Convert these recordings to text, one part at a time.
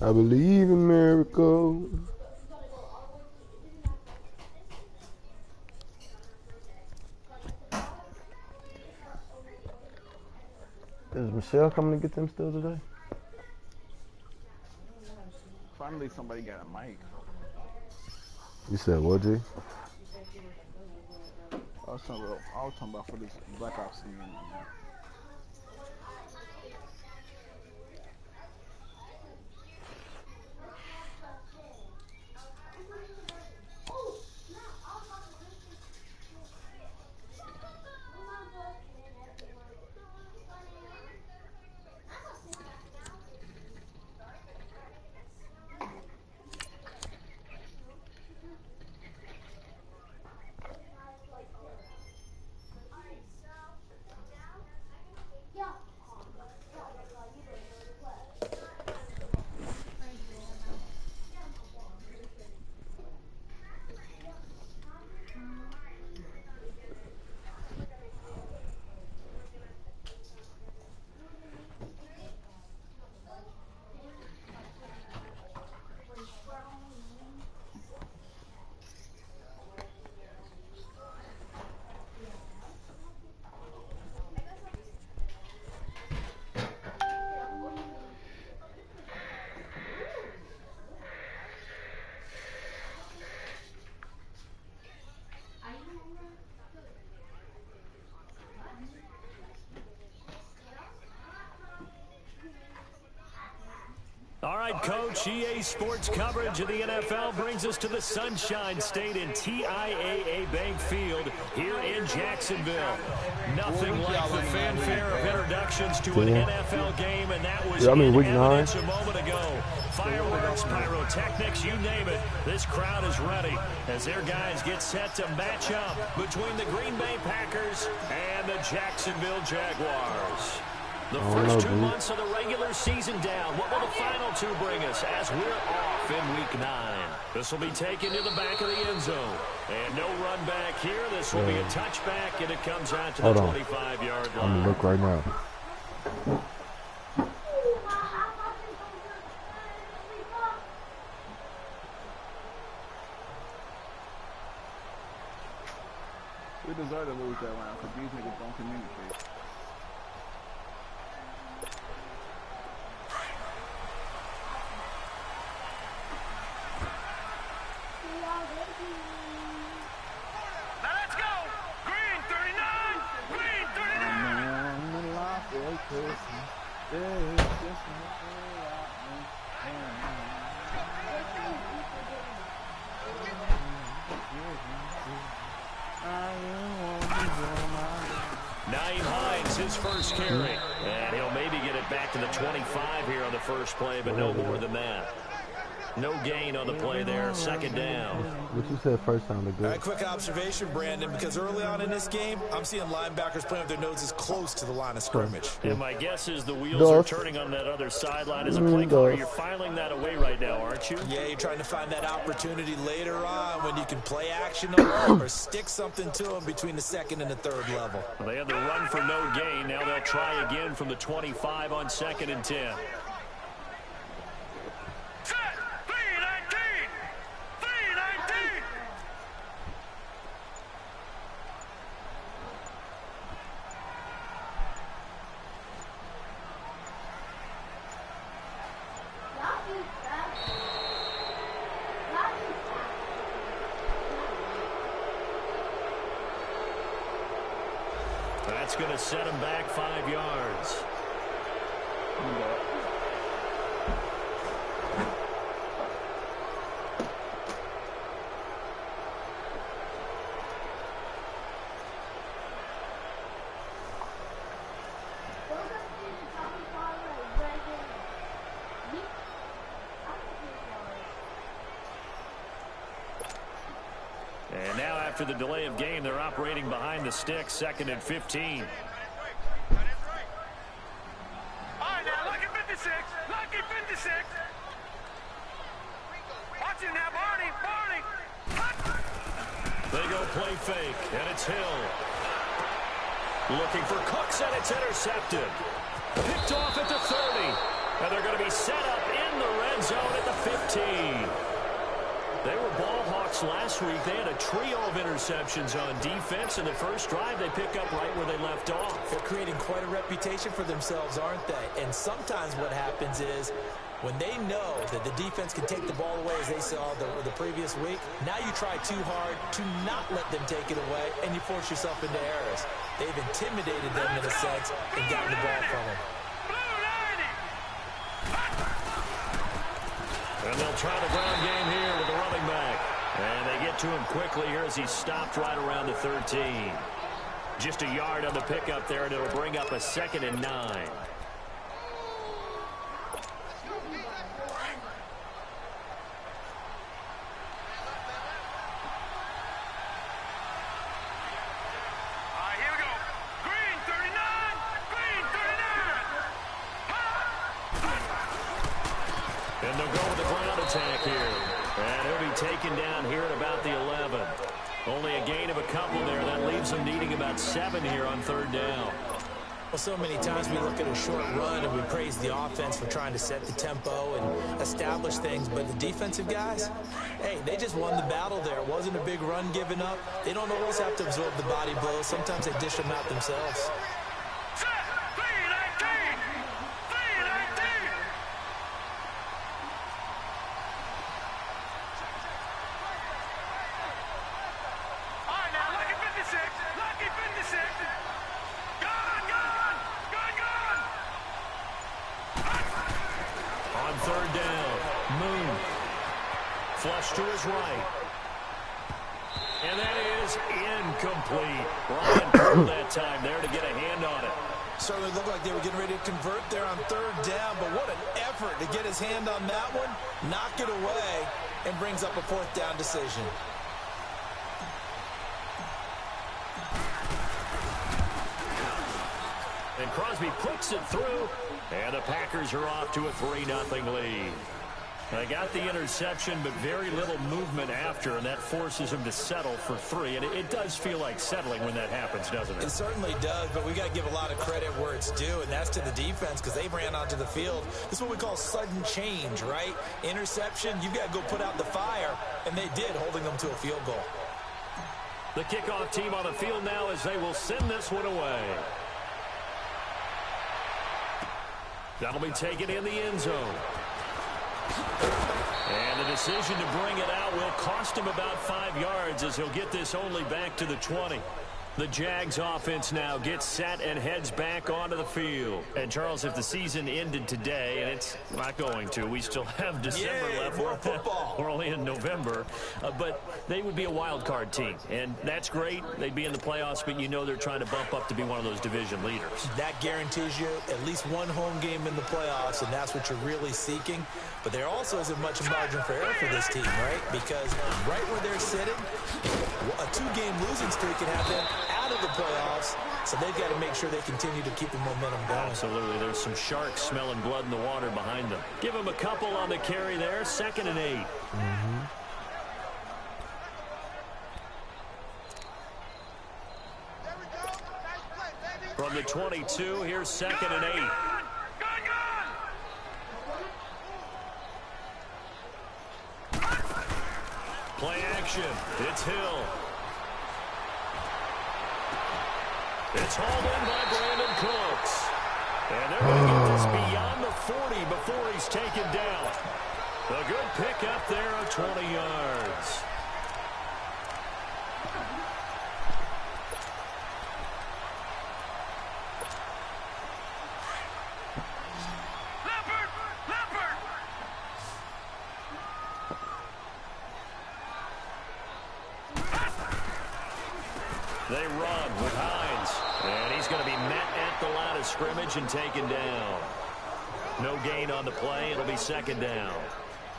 I believe in miracles. Is Michelle coming to get them still today? Finally, somebody got a mic. You said what, G? I was talking about for this Black Ops scene. All right, Coach, EA Sports coverage of the NFL brings us to the Sunshine State in TIAA Bank Field here in Jacksonville. Nothing like the fanfare of introductions to an NFL game, and that was in evidence a moment ago. Fireworks, pyrotechnics, you name it. This crowd is ready as their guys get set to match up between the Green Bay Packers and the Jacksonville Jaguars. The first 2 months of the regular season down. What will the final 2 bring us as we're off in Week 9? This will be taken to the back of the end zone. And no run back here. This will be a touchback, and it comes out to the 25-yard line. I'm going to look right now. We deserve to lose that round because these niggas don't communicate. His first carry, and he'll maybe get it back to the 25 here on the first play, but no more than that. No gain on the play there, second down. What you said first sounded good. Quick observation, Brandon, because early on in this game, I'm seeing linebackers playing with their noses close to the line of scrimmage. And my guess is the wheels are turning on that other sideline. As a play caller, you're filing that away right now, aren't you? Yeah, you're trying to find that opportunity later on when you can play action or stick something to them between the second and the third level. Well, they had the run for no gain. Now they'll try again from the 25 on 2nd and 10. That's going to set him back 5 yards. And now after the delay of game, they're operating behind the sticks, 2nd and 15. All right, now, lucky 56. Lucky 56. Watch it now, Barney. They go play fake, and it's Hill. Looking for Cooks, and it's intercepted. Picked off at the 30. And they're going to be set up in in the red zone at the 15. They were ball hawks last week. They had a trio of interceptions on defense. In the first drive, they pick up right where they left off. They're creating quite a reputation for themselves, aren't they? And sometimes what happens is when they know that the defense can take the ball away, as they saw the previous week, now you try too hard to not let them take it away, and you force yourself into errors. They've intimidated them in a sense and gotten the ball from them. And they'll try the ground game here with the running back. And they get to him quickly here as he stopped right around the 13. Just a yard on the pickup there, and it'll bring up a 2nd and 9. And they'll go with the ground attack here. And he'll be taken down here at about the 11. Only a gain of a couple there. That leaves them needing about 7 here on 3rd down. Well, so many times we look at a short run and we praise the offense for trying to set the tempo and establish things. But the defensive guys, hey, they just won the battle there. It wasn't a big run given up. They don't always have to absorb the body blows. Sometimes they dish them out themselves. Flush to his right. And that is incomplete. Ryan pulled that time there to get a hand on it. Certainly looked like they were getting ready to convert there on 3rd down, but what an effort to get his hand on that one, knock it away, and brings up a 4th down decision. And Crosby puts it through, and the Packers are off to a 3-0 lead. They got the interception, but very little movement after, and that forces him to settle for 3. And it does feel like settling when that happens, doesn't it? It certainly does, but we got to give a lot of credit where it's due, and that's to the defense because they ran onto the field. This is what we call sudden change, right? Interception, you've got to go put out the fire, and they did, holding them to a field goal. The kickoff team on the field now as they will send this one away. That'll be taken in the end zone. And the decision to bring it out will cost him about 5 yards as he'll get this only back to the 20. The Jags offense now gets set and heads back onto the field. And, Charles, if the season ended today, and it's not going to, we still have December left. More football. We're only in November. But they would be a wild card team. And that's great. They'd be in the playoffs, but you know they're trying to bump up to be one of those division leaders. That guarantees you at least one home game in the playoffs, and that's what you're really seeking. But there also isn't much margin for error for this team, right? Because right where they're sitting, a 2-game losing streak can have them out of the playoffs, so they've got to make sure they continue to keep the momentum going. Absolutely. There's some sharks smelling blood in the water behind them. Give them a couple on the carry there. 2nd and 8. From the 22, here's 2nd and 8. Play action. It's Hill. It's hauled in by Brandon Cooks. And they're going to get this beyond the 40 before he's taken down. A good pick up there of 20 yards. They run with Hines, and he's going to be met at the line of scrimmage and taken down. No gain on the play. It'll be 2nd down.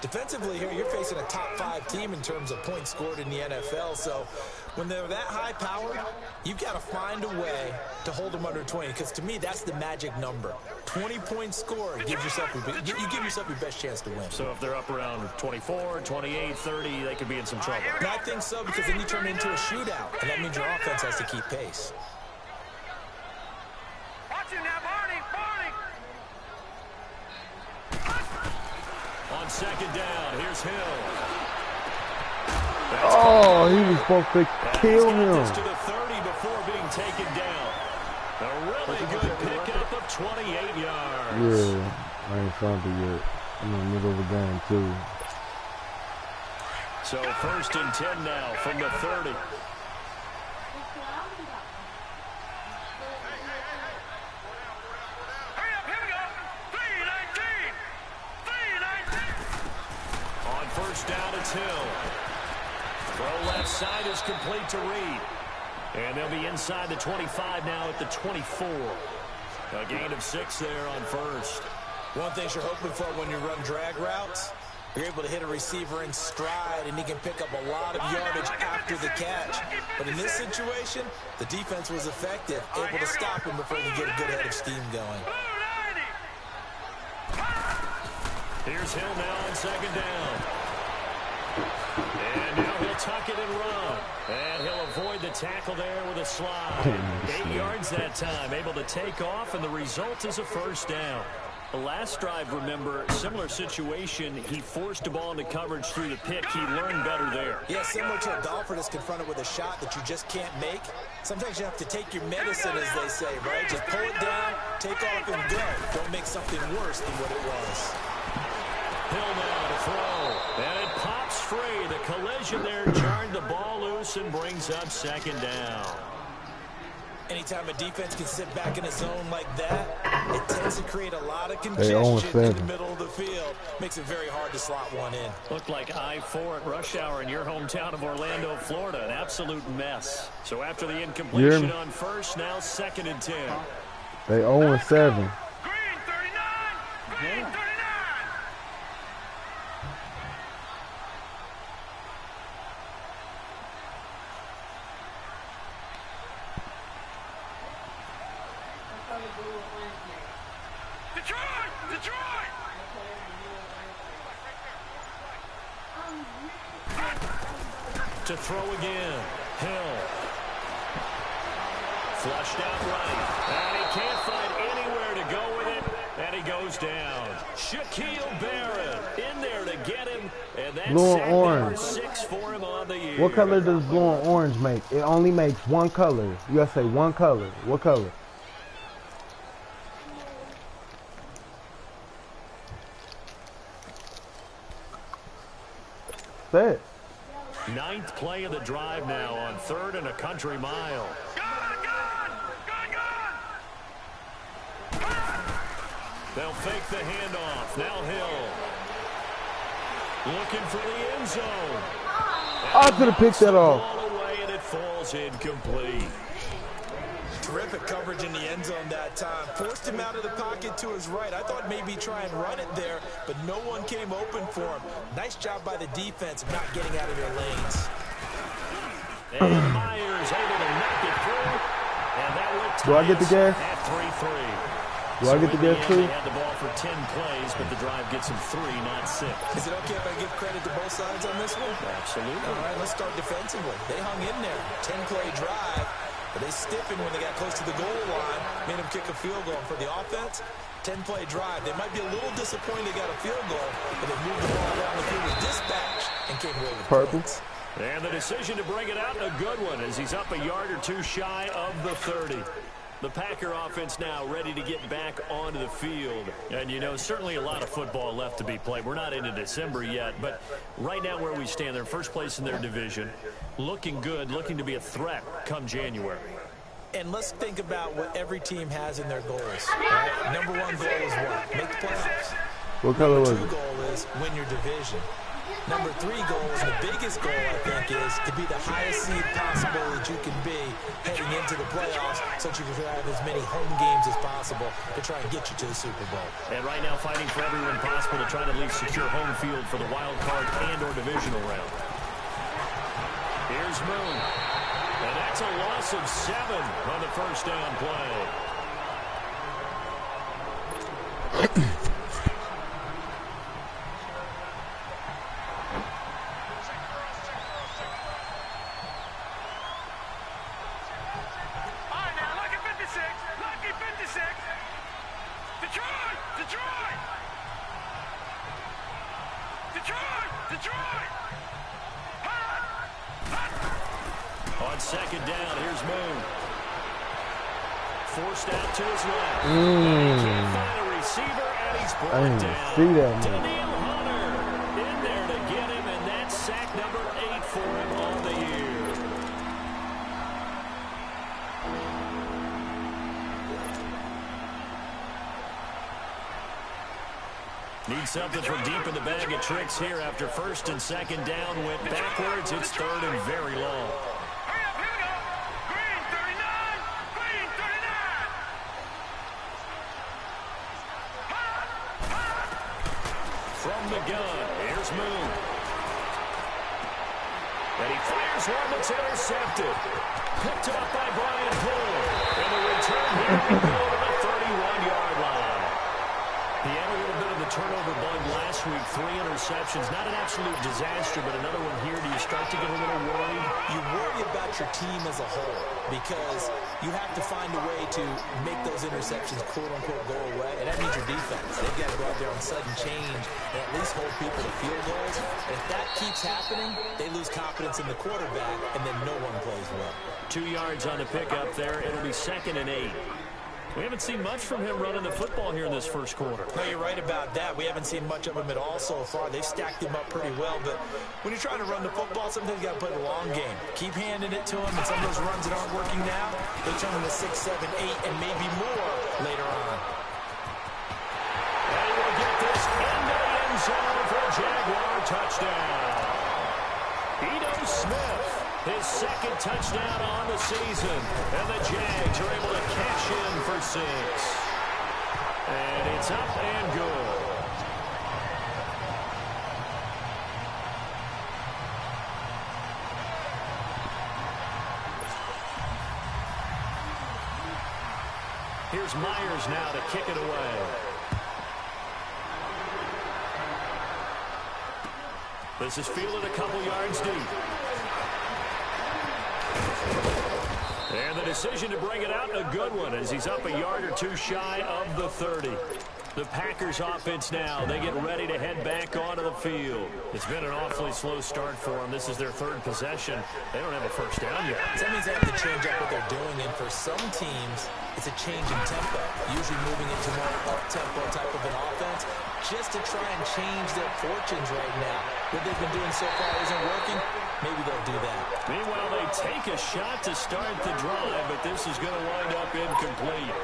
Defensively here, you're facing a top-5 team in terms of points scored in the NFL, so when they're that high-powered, you've got to find a way to hold them under 20, because to me, that's the magic number. 20 points scored, you give yourself your best chance to win. So if they're up around 24, 28, 30, they could be in some trouble. And I think so, because then you turn into a shootout, and that means your offense has to keep pace. Watch him now, Barney! on second down. Here's Hill. Oh, he was supposed to kill He's got him. this to the 30 before being taken down. A really good pickup of 28 yards. Yeah, I ain't found it yet. I'm in the middle of the game, too. So 1st and 10 now from the 30. Hurry up, here we go. 319. 319. On 1st down, it's Hill. Throw left side is complete to Reed. And they'll be inside the 25 now at the 24. A gain of 6 there on 1st. One thing you're hoping for when you run drag routes, you're able to hit a receiver in stride, and he can pick up a lot of yardage after the catch. But in this situation, the defense was effective, able to stop him before he could get a good head of steam going. Here's Hill now on 2nd down. And now he'll tuck it and run. And he'll avoid the tackle there with a slide. 8 yards that time, able to take off, and the result is a 1st down. The last drive, remember, similar situation. He forced a ball into coverage through the pick. He learned better there. Yeah, similar to a golfer that's confronted with a shot that you just can't make. Sometimes you have to take your medicine, as they say, right? Just pull it down, take off, and go. Don't make something worse than what it was. Hill now to throw. And it pops free. The collision there jarred the ball loose and brings up 2nd down. Anytime a defense can sit back in a zone like that, it tends to create a lot of congestion in the middle of the field. Makes it very hard to slot one in. Looked like I-4 at rush hour in your hometown of Orlando, Florida. An absolute mess. So after the incompletion on 1st, now 2nd and 10. They 0-7. Green 39. Green 39. Detroit! Detroit! To throw again. Hill. Flushed out right. And he can't find anywhere to go with it. And he goes down. Shaquille Barrett in there to get him. And that's blue and sack orange. number 6 for him on the year. What color does blue and orange make? It only makes one color. You gotta say one color. What color? Say it. 9th play of the drive now on 3rd and a country mile. They'll fake the handoff. Now Hill. Looking for the end zone. I could have picked that off. Ball away and it falls incomplete. Terrific coverage in the end zone that time. Forced him out of the pocket to his right. I thought maybe try and run it there, but no one came open for him. Nice job by the defense of not getting out of their lanes. And Myers able to knock it through. And that will tie Do I get the gas? at 3-3. Do I get the gas too? They had the ball for 10 plays, but the drive gets him 3, not 6. Is it okay if I give credit to both sides on this one? Absolutely. All right, let's start defensively. They hung in there. 10-play drive. But they stiffened when they got close to the goal line, made them kick a field goal. And for the offense, 10-play drive. They might be a little disappointed they got a field goal, but they moved the ball down the field with dispatch and came away with points. And the decision to bring it out, a good one, as he's up a yard or two shy of the 30. The Packer offense now ready to get back onto the field. And, you know, certainly a lot of football left to be played. We're not into December yet, but right now where we stand, they're first place in their division. Looking good, looking to be a threat come January. And let's think about what every team has in their goals. Right? Number 1 goal is what? Make the playoffs. What color was Number 2 it? goal is win your division. Number 3 goal is the biggest goal, I think, is to be the highest seed possible that you can be heading into the playoffs so that you can have as many home games as possible to try and get you to the Super Bowl. And right now fighting for every win possible to try to at least secure home field for the wild card and or divisional round. Here's Moon. And that's a loss of 7 on the first down play. Detroit! Detroit! On second down, here's Moon. Forced out to his left. He can't find a receiver, and he's I brought didn't down. see that, man. Daniel Hunter in there to get him, and that's sack number 8 for him on the year. Need something from deep in the bag of tricks here after first and second down went backwards. It's third and very long. Hurry up, here we go! Green 39! Green 39! From the gun, here's Moon. And he fires one that's intercepted. Picked up by Brian Poole. And the return here will go to the 31-yard line. He had a little bit of the turnover bug last week. 3 interceptions. Not an absolute disaster, but another one here. Do you start to get a little worried? You worry about your team as a whole because you have to find a way to make those interceptions, quote-unquote, go away. And that means your defense. They've got to go out there on sudden change and at least hold people to field goals. And if that keeps happening, they lose confidence in the quarterback, and then no one plays well. 2 yards on the pickup there. It'll be second and 8. We haven't seen much from him running the football here in this first quarter. No, you're right about that. We haven't seen much of him at all so far. They've stacked him up pretty well, but when you're trying to run the football, sometimes you got to play the long game. Keep handing it to him, and some of those runs that aren't working now, they turn into 6, 7, 8, and maybe more later on. And he will get this into the end zone for a Jaguar touchdown. Ito Smith, his second touchdown on the season. And the Jags are able to cash in for 6. And it's up and good. Here's Myers now to kick it away. This is fielded a couple yards deep. And the decision to bring it out, a good one, as he's up a yard or 2 shy of the 30. The Packers offense now, they get ready to head back onto the field. It's been an awfully slow start for them. This is their 3rd possession. They don't have a first down yet. That means they have to change up what they're doing, and for some teams, it's a change in tempo, usually moving into more up-tempo type of an offense, just to try and change their fortunes right now. What they've been doing so far isn't working. Maybe they'll do that. Meanwhile, they take a shot to start the drive, but this is going to wind up incomplete.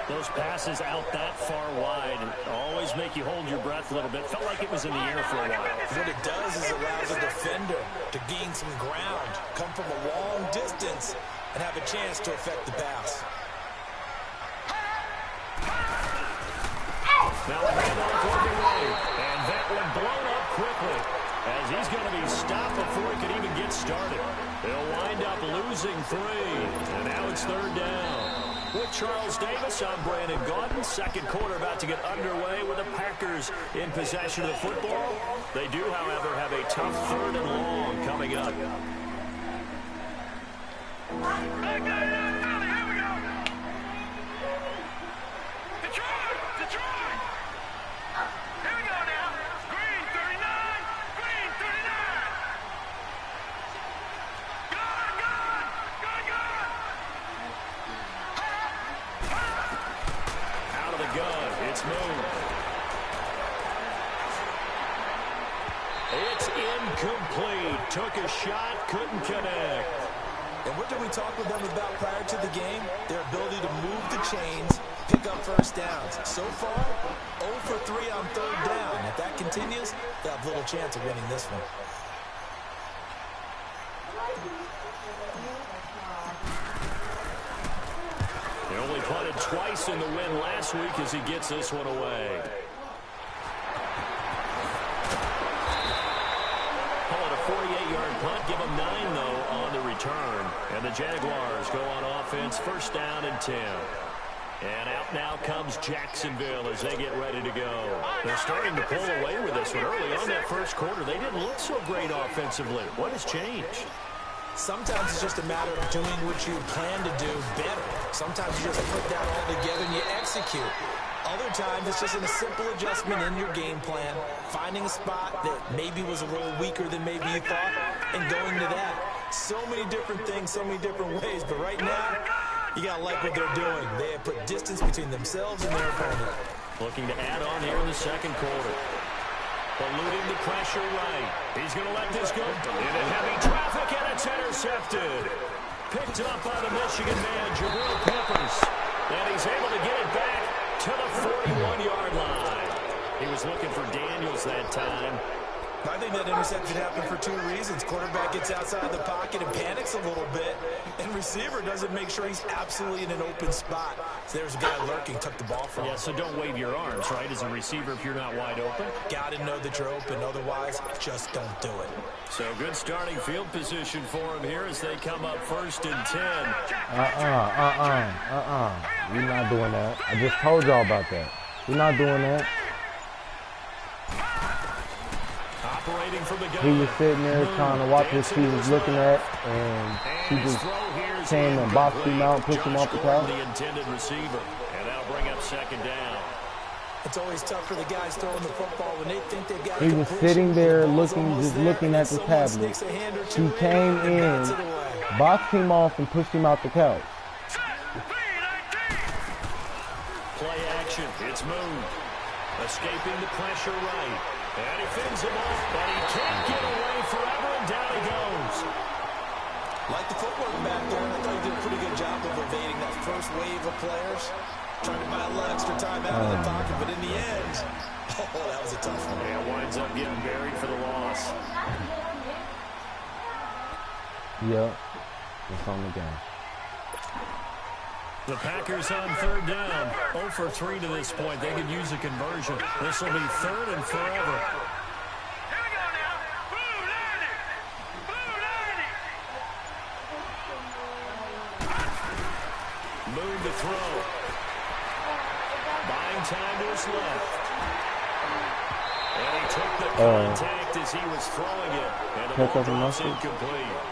Those passes out that far wide always make you hold your breath a little bit. Felt like it was in the air for a while. What it does is allows a defender to gain some ground, come from a long distance, and have a chance to affect the pass. Now a handoff working away, and that one blown up quickly as he's going to be stopped before he can even get started. They'll wind up losing 3, and now it's 3rd down. With Charles Davis, I'm Brandon Gaudin. Second quarter about to get underway with the Packers in possession of the football. They do, however, have a tough 3rd and long coming up. Here we go! Detroit! Detroit! Here we go now! Green 39! Green 39! Good! Good! Good! Good! Out of the gun, it's Moon. It's incomplete. Took a shot, couldn't connect. And what did we talk with them about prior to the game? Their ability to move the chains, pick up first downs. So far, 0 for 3 on 3rd down. If that continues, they'll have little chance of winning this one. He only punted twice in the win last week as he gets this one away. Call it a 48-yard punt. Give him 9, though, on the return. And the Jaguars go on offense, 1st down and 10. And out now comes Jacksonville as they get ready to go. They're starting to pull away with this one. Early on that first quarter, they didn't look so great offensively. What has changed? Sometimes it's just a matter of doing what you plan to do better. Sometimes you just put that all together and you execute. Other times, it's just a simple adjustment in your game plan, finding a spot that maybe was a little weaker than maybe you thought, and going to that. So many different things, so many different ways, but right now, you got to like what they're doing. They have put distance between themselves and their opponent. Looking to add on here in the second quarter. Eluding the pressure right. He's going to let this go into heavy traffic, and it's intercepted. Picked up by the Michigan man, Jabril Peppers. And he's able to get it back to the 41-yard line. He was looking for Daniels that time. I think that interception happened for two reasons. Quarterback gets outside the pocket and panics a little bit, and receiver doesn't make sure he's absolutely in an open spot. So there's a guy lurking, took the ball from him. Yeah, so don't wave your arms, right, as a receiver if you're not wide open. Got to know that you're open. Otherwise, just don't do it. So good starting field position for him here as they come up 1st and 10. We're not doing that. I just told y'all about that. We're not doing that. Operating from the gun. He was sitting there trying to watch what she was looking at, and she just came and boxed him out and pushed him off the couch. The intended receiver, and that'll bring up 2nd down. It's always tough for the guys throwing the football when they think they've got. He was sitting there looking, just looking at the tablet. She came in, boxed him off, and pushed him out the couch. Play action. It's moved. Escaping the pressure right. And he fins him off, but he can't get away forever, and down he goes. Like the footwork back there, I thought he did a pretty good job of evading that first wave of players. Trying to buy a little extra time out of the pocket, but in the end, that was a tough one. Yeah, winds up getting buried for the loss. Yep, it's on the game. The Packers on 3rd down. 0 for 3 to this point. They could use a conversion. This will be 3rd and forever. Here we go now. Blue 90. Blue 90. Moon to throw. Buying time to his left. And he took the contact as he was throwing it. And the ball drops incomplete.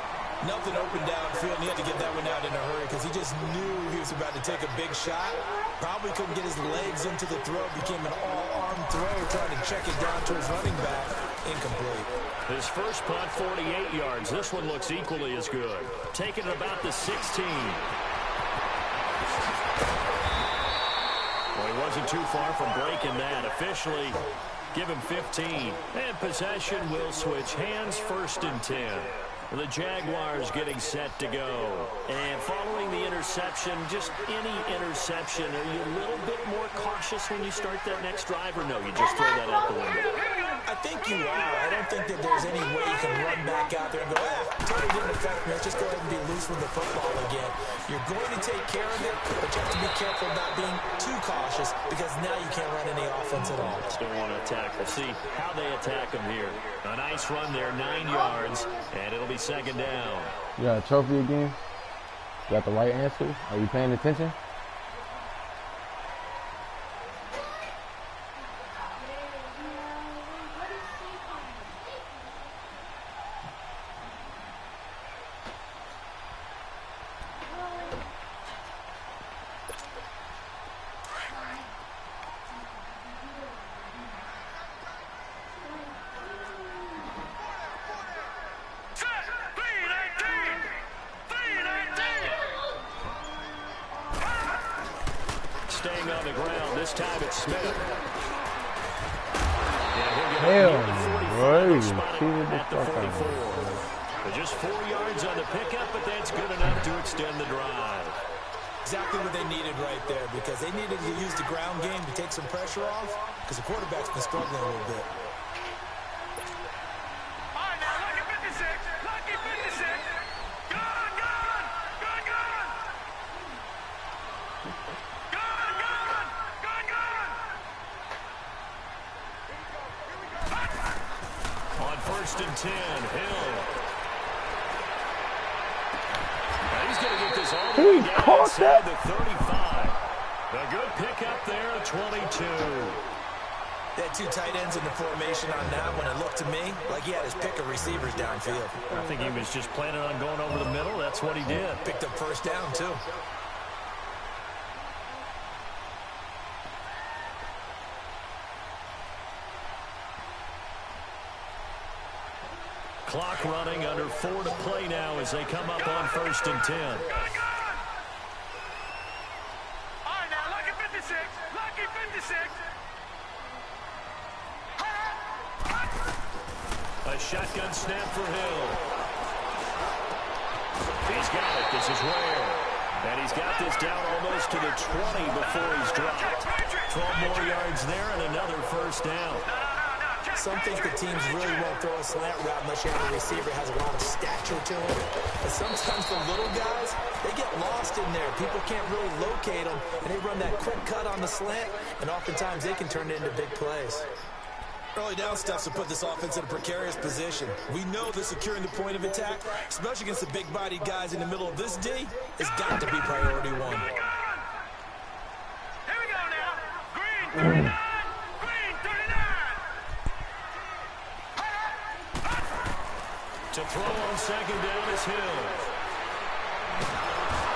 Nothing open downfield, and he had to get that one out in a hurry because he just knew he was about to take a big shot. Probably couldn't get his legs into the throw. Became an all-arm throw, trying to check it down to his running back. Incomplete. His first punt, 48 yards. This one looks equally as good. Taking it about the 16. Well, he wasn't too far from breaking that. Officially, give him 15. And possession will switch hands, 1st and 10. The Jaguars getting set to go. And following the interception, just any interception, are you a little bit more cautious when you start that next drive, or no, you just throw that out the window? I think you are. I don't think that there's any way you can run back out there and go, totally didn't affect me. Let's just go ahead and be loose with the football again. You're going to take care of it, but you have to be careful about being too cautious because now you can't run any offense at all. Still want to attack. We'll see how they attack him here. A nice run there, 9 yards, and it'll be 2nd down. You got a trophy again? You got the right answer? Are you paying attention? Staying on the ground. This time it's Smith. Hell, at the 44. But just 4 yards on the pickup, but that's good enough to extend the drive. Exactly what they needed right there because they needed to use the ground game to take some pressure off because the quarterback's been struggling a little bit. All right, now, lucky 56. Lucky 56. Gone, gone. Gone, gone. Gone, gone. Gone, gone. On 1st and 10, Hill. Now he's going to get this all the way down inside the 35. A good pickup there, 22. They had 2 tight ends in the formation on that one. It looked to me like he had his pick of receivers downfield. I think he was just planning on going over the middle. That's what he did. Picked up 1st down, too. Clock running, under 4 to play now as they come up on 1st and 10. All right, now, lucky 56. Lucky 56. A shotgun snap for Hill. He's got it. This is Ware. And he's got this down almost to the 20 before he's dropped. 12 more yards there and another 1st down. Some think the teams really won't throw a slant route unless you have a receiver that has a lot of stature to him. But sometimes the little guys, they get lost in there. People can't really locate them, and they run that quick cut on the slant, and oftentimes they can turn it into big plays. Early down stuffs to put this offense in a precarious position. We know that securing the point of attack, especially against the big-bodied guys in the middle of this D, has got to be priority one. Here we go now. Green 39. Green 39. To throw on 2nd down is Hill.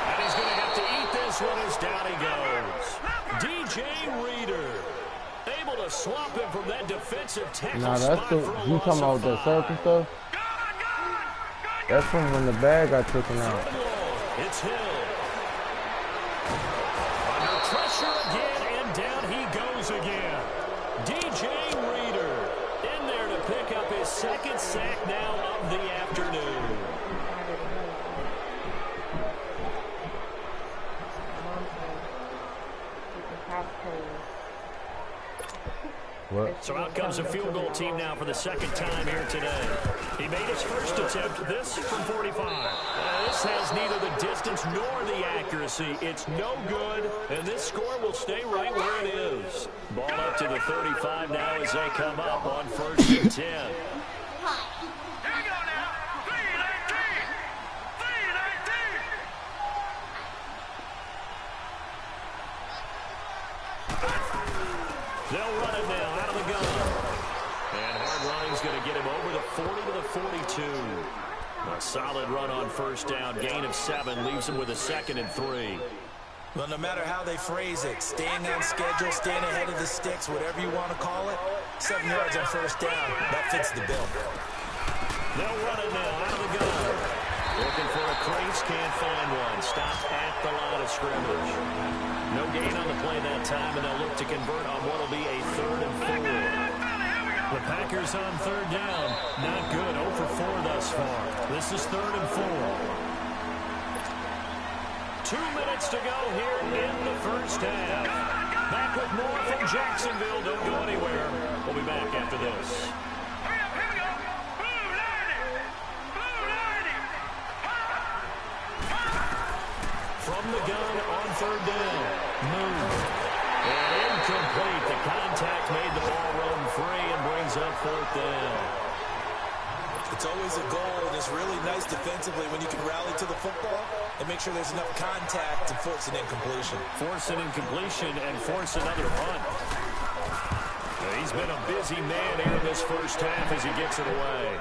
And he's going to have to eat this one as down he goes. DJ Reader able to swap him from that defensive tackle Nah, spot that's the, for a you loss talking about of the 5. circle stuff? That's from when the bag got taken out. It's Hill. Under pressure again, and down he goes again. DJ Reader in there to pick up his 2nd sack now of the afternoon. What? So out comes a field goal team now for the 2nd time here today. He made his first attempt, this from 45. This has neither the distance nor the accuracy. It's no good, and this score will stay right where it is. Ball up to the 35 now as they come up on 1st and 10. Here we go now. 319. 319. They'll run it now out of the gun. And hard running's going to get him over the 40 to the 42. A solid run on 1st down. Gain of 7 leaves him with a 2nd and 3. Well, no matter how they phrase it, staying on schedule, staying ahead of the sticks, whatever you want to call it, 7 yards on 1st down, that fits the bill. They'll run it now out of the gun. Looking for a crease, can't find one. Stopped at the line of scrimmage. No gain on the play that time, and they'll look to convert on what will be a 3rd and 4. The Packers on 3rd down. Not good. 0 for 4 thus far. This is 3rd and 4. 2 minutes to go here in the 1st half. Back with more from Jacksonville. Don't go anywhere. We'll be back after this. Hurry up, here we go. Blue 90. Blue 90. From the gun on 3rd down. Move. And incomplete. The contact made the ball run free and brings up 4th down. It's always a goal, and it's really nice defensively when you can rally to the football and make sure there's enough contact to force an incompletion. Force an incompletion and force another punt. He's been a busy man here in this 1st half as he gets it away.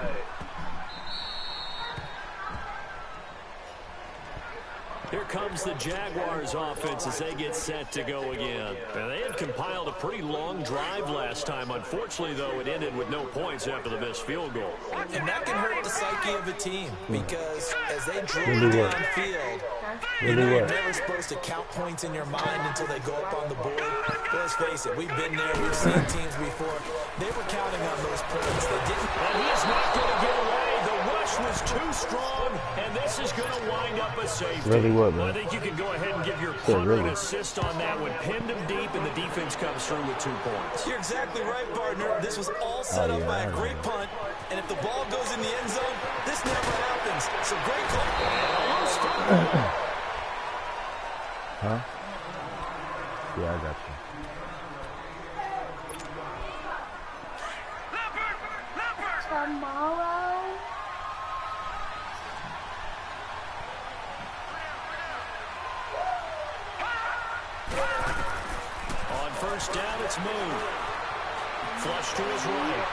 Here comes the Jaguars offense as they get set to go again. And they had compiled a pretty long drive last time. Unfortunately, though, it ended with no points after the missed field goal. And that can hurt the psyche of a team because as they drove downfield, you're never supposed to count points in your mind until they go up on the board. But let's face it, we've been there. We've seen teams before. They were counting on those points. They didn't. And he's not going to get away. The rush was too strong, and this is going to wind up a safety. Really would, Well, I man. think you can go ahead and give your punter an assist on that one. Pinned him deep, and the defense comes through with 2 points. You're exactly right, partner. This was all set up by a great punt, and if the ball goes in the end zone, this never happens. So great call. Huh? Yeah, I got you. Tomorrow? On 1st down, it's moved. Flush to his right.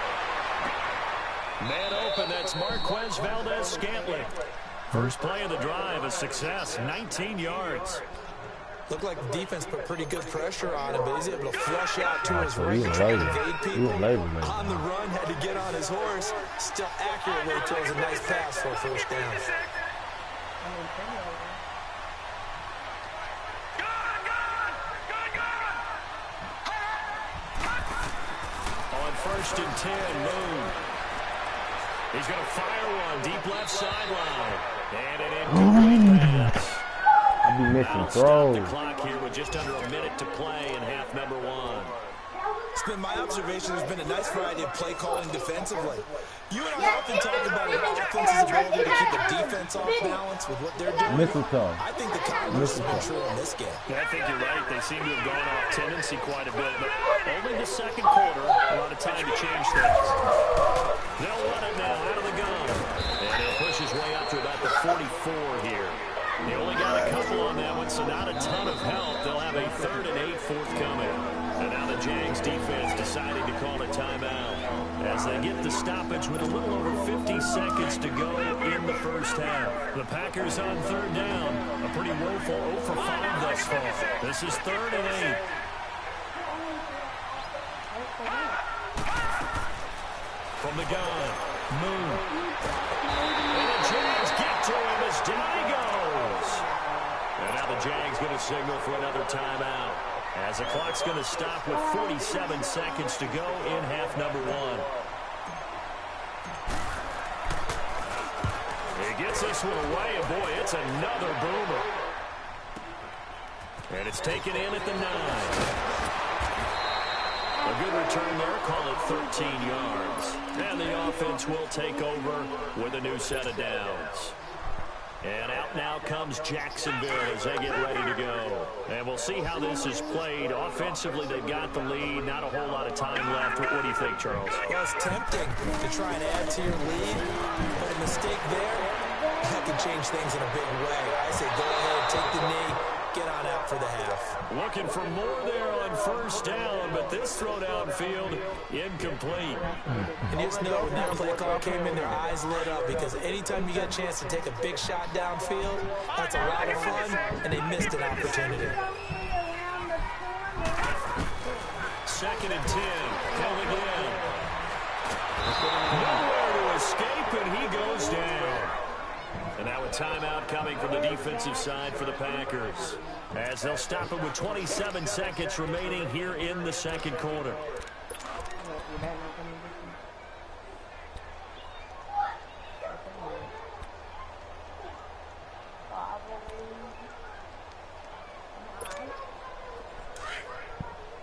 Man open, that's Marquez Valdez-Scantling. First play of the drive, a success, 19 yards. Looked like the defense put pretty good pressure on him, but he's able to flush out to his So right he and was try to lazy. evade He people. was lazy, man. On the run, had to get on his horse. Still accurately throws a nice pass for a first down. On 1st and 10, Moon. He's going to fire one deep left sideline. And an incomplete pass. I be missing Stop throws. the clock here with just under a minute to play in half number 1. It's been my observation there's been a nice variety of play calling defensively. You and I often talk about an offense's ability to keep the defense off balance with what they're doing. Mistletoe. I think the converse has been true in this game. I think you're right. They seem to have gone off tendency quite a bit, but only the second quarter, a lot of time to change things. They'll run it now out of the gun. And he'll push his way up to about the 44 here. They only got a couple on that one, so not a ton of help. They'll have a 3rd and 8 forthcoming. And now the Jags defense deciding to call a timeout as they get the stoppage with a little over 50 seconds to go in the first half. The Packers on 3rd down. A pretty woeful 0 for 5 thus far. This is 3rd and 8. From the gun, Moon. And the Jags get to him as down he goes. And now the Jags going to signal for another timeout, as the clock's going to stop with 47 seconds to go in half number 1. He gets this one away, and boy, it's another boomer. And it's taken in at the 9. A good return there, call it 13 yards. And the offense will take over with a new set of downs. And out now comes Jacksonville as they get ready to go. And we'll see how this is played. Offensively, they've got the lead. Not a whole lot of time left. What do you think, Charles? Well, it's tempting to try and add to your lead, but a mistake there, that can change things in a big way. I say go ahead, take the knee, get on out for the half. Looking for more there on 1st down, but this throw downfield, incomplete. And you just know when that play call came in, their eyes lit up, because anytime you get a chance to take a big shot downfield, that's a lot of fun, and they missed an opportunity. 2nd and 10, held again. Nowhere to escape, and he goes down. And now a timeout coming from the defensive side for the Packers, as they'll stop it with 27 seconds remaining here in the second quarter.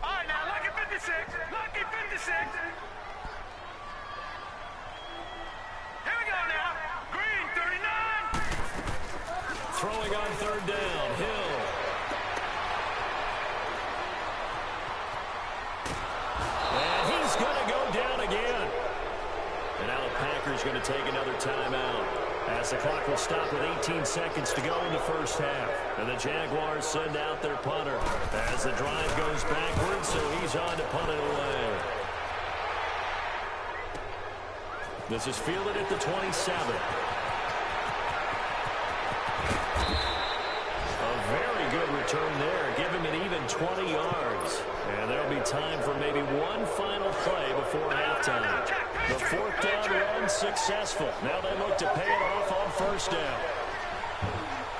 All right, now, lucky 56. Lucky 56. Here we go now. Green, 39. Throwing on 3rd down, Hill. And he's going to go down again. And now the Packers going to take another timeout, as the clock will stop with 18 seconds to go in the first half. And the Jaguars send out their punter as the drive goes backwards, so he's on to punt it away. This is fielded at the 27. Very good return there. Give him an even 20 yards. And there'll be time for maybe one final play before halftime. The 4th down run successful. Now they look to pay it off on 1st down.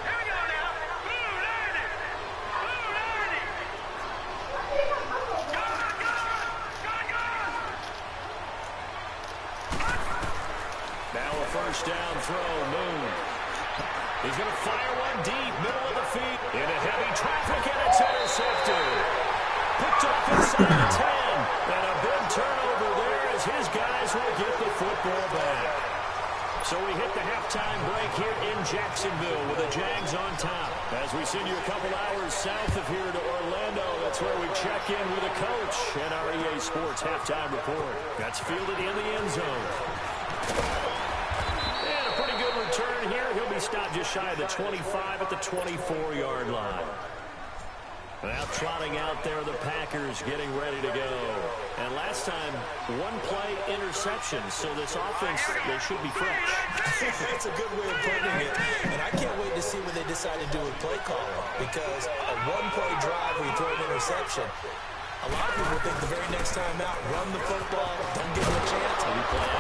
Here we go now. Blue 90. Blue 90. Now a 1st down throw. Moon. He's going to fire one deep, middle of the field, into heavy traffic, and it's intercepted. Picked off inside the 10, and a big turnover there as his guys will get the football back. So we hit the halftime break here in Jacksonville with the Jags on top. As we send you a couple hours south of here to Orlando, that's where we check in with the coach and our EA Sports halftime report. That's fielded in the end zone. Return here. He'll be stopped just shy of the 25 at the 24-yard line. Now trotting out there, the Packers getting ready to go. And last time, one play interception. So this offense, they should be fresh. That's a good way of putting it. And I can't wait to see what they decide to do with play calling. Because a one-play drive where you throw an interception, a lot of people think the very next time out, run the football, don't give them a chance.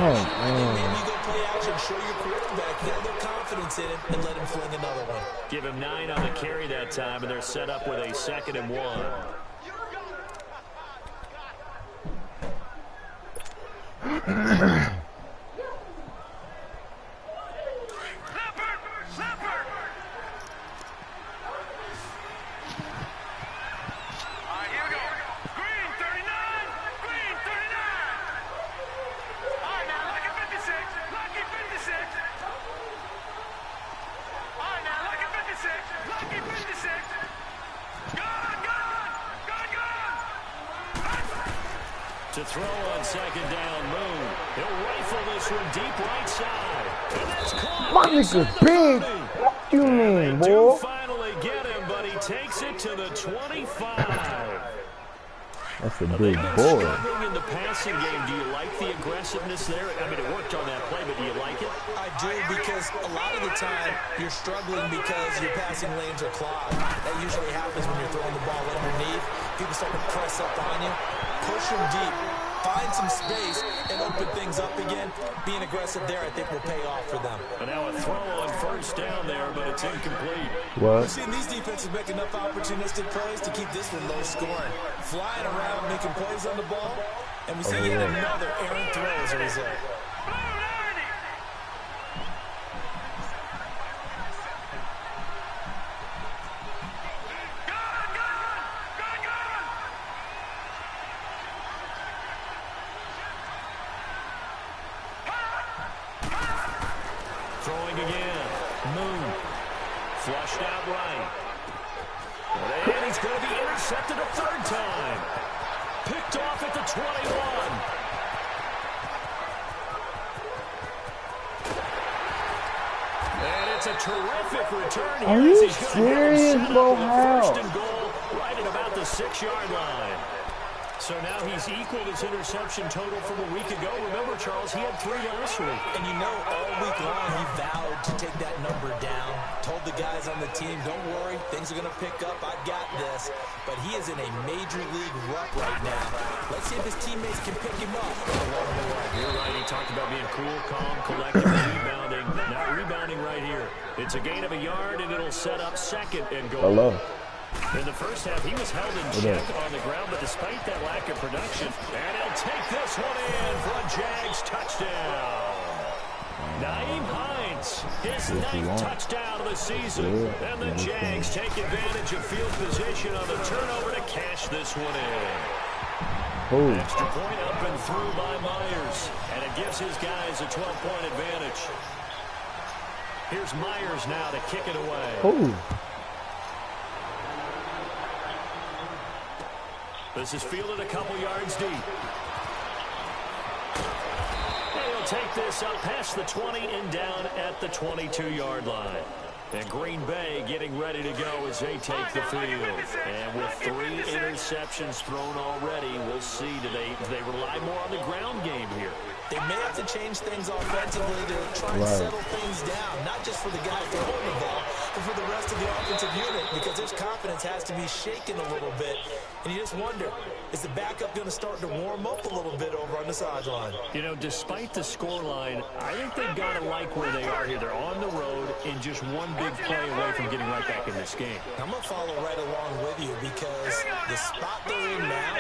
Maybe you go play action, show your quarterback, get a little confidence in him, and let him fling another one. Give him 9 on the carry that time, and they're set up with a 2nd and 1. To throw on 2nd down, Moon. He'll rifle this one deep right side. And that's caught. My nigga big. What you mean, They do boy? finally get him, but he takes it to the 25. That's a They've big been boy. struggling in the passing game. Do you like the aggressiveness there? I mean, it worked on that play, but do you like it? I do, because a lot of the time you're struggling because your passing lanes are clogged. That usually happens when you're throwing the ball underneath. People start to press up on you. Push them deep. Find some space and open things up again. Being aggressive there, I think, will pay off for them. And now a throw on 1st down there, but it's incomplete. We've seen these defenses make enough opportunistic plays to keep this one low scoring. Flying around, making plays on the ball, and we see yet another errant throw as a result. Throwing again. Moon. Flushed out right. And he's going to be intercepted a 3rd time. Picked off at the 21. And it's a terrific return here. Are you He's gonna serious, set up bro? with a How? 1st and goal right at about the 6-yard line. So now he's equaled his interception total from a week ago. Remember, Charles, he had 3 last week. And you know, all week long, he vowed to take that number down. Told the guys on the team, don't worry, things are going to pick up. I've got this. But he is in a major league rut right now. Let's see if his teammates can pick him up along the way. You're right. He talked about being cool, calm, collective, rebounding. Not rebounding right here. It's a gain of a yard, and it'll set up 2nd and goal. Hello. In the first half, he was held in check on the ground, but despite that lack of production, and he'll take this one in for a Jags touchdown. Naeem Hines, his 9th touchdown of the season, and the Jags take advantage of field position on the turnover to cash this one in. Extra point up and through by Myers, and it gives his guys a 12-point advantage. Here's Myers now to kick it away. This is fielded a couple yards deep. And he'll take this up past the 20 and down at the 22-yard line. And Green Bay getting ready to go as they take the field. And with 3 interceptions thrown already, we'll see, do they rely more on the ground game here? They may have to change things offensively to try and settle things down, not just for the guy throwing the ball, but for the rest of the offensive unit, because their confidence has to be shaken a little bit. And you just wonder, is the backup going to start to warm up a little bit over on the sideline? You know, despite the scoreline, I think they've got to like where they are here. They're on the road and just one big play away from getting right back in this game. I'm going to follow right along with you, because the spot they're in now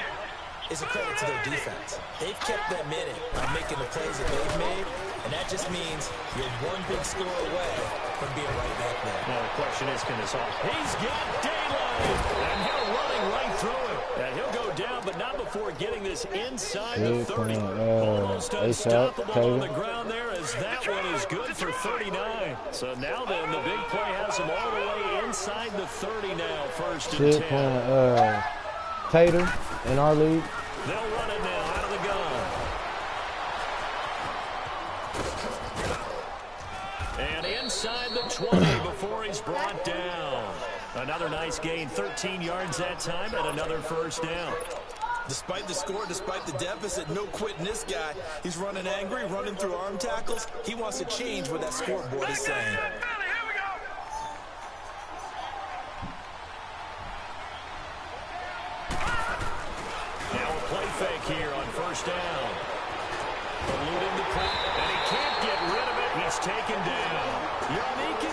is a credit to their defense. They've kept them in it by making the plays that they've made, and that just means you're one big score away from being right back there. Now the question is, can this all... He's got daylight, and he'll running right through it. And he'll go down, but not before getting this inside the 30. Almost unstoppable on the ground there, as that one is good for 39. So now then, the big play has him all the way inside the 30 now, 1st and 10. Tater in our league. They'll run it now out of the gun. And inside the 20 before he's brought down. Another nice gain, 13 yards that time, and another first down. Despite the score, despite the deficit, no quitting this guy. He's running angry, running through arm tackles. He wants to change what that scoreboard is saying. Now a play fake here on first down. Eluding the play, and he can't get rid of it. He's taken down. Yayo Que.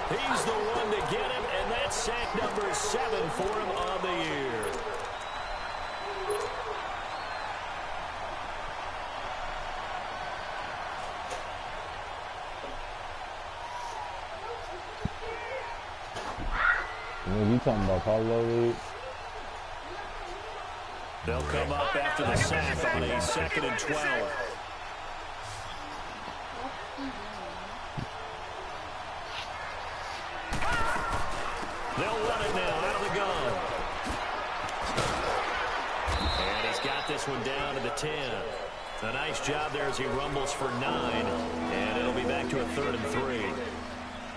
He's the one to get him, and that's sack number 7 for him on the year. You talking about Paulo Reed? They'll come up after the sack on a 2nd and 12. They'll run it now out of the gun. And he's got this one down to the 10. A nice job there as he rumbles for 9. And it'll be back to a 3rd and 3.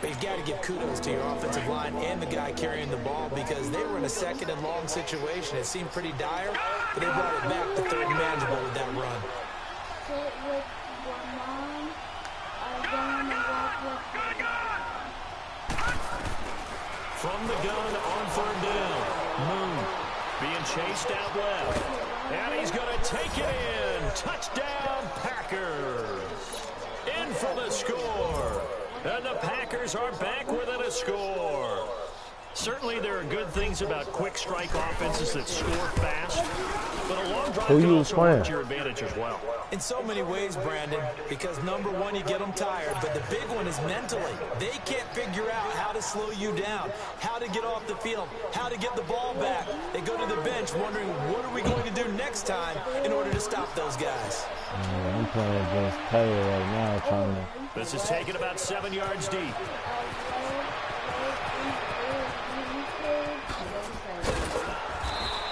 But you've got to give kudos to your offensive line and the guy carrying the ball because they were in a 2nd and long situation. It seemed pretty dire, but they brought it back to 3rd and manageable with that run. From the gun on 3rd down. Moon being chased out left. And he's going to take it in. Touchdown, Packers. In for the score. And the Packers are back within a score. Certainly there are good things about quick strike offenses that score fast, but a long drive can also hurt your advantage as well. In so many ways, Brandon, because number one, you get them tired, but the big one is mentally. They can't figure out how to slow you down, how to get off the field, how to get the ball back. They go to the bench wondering, what are we going to do next time in order to stop those guys? Yeah, I'm playing against Taylor right now, trying to... This is taken about 7 yards deep.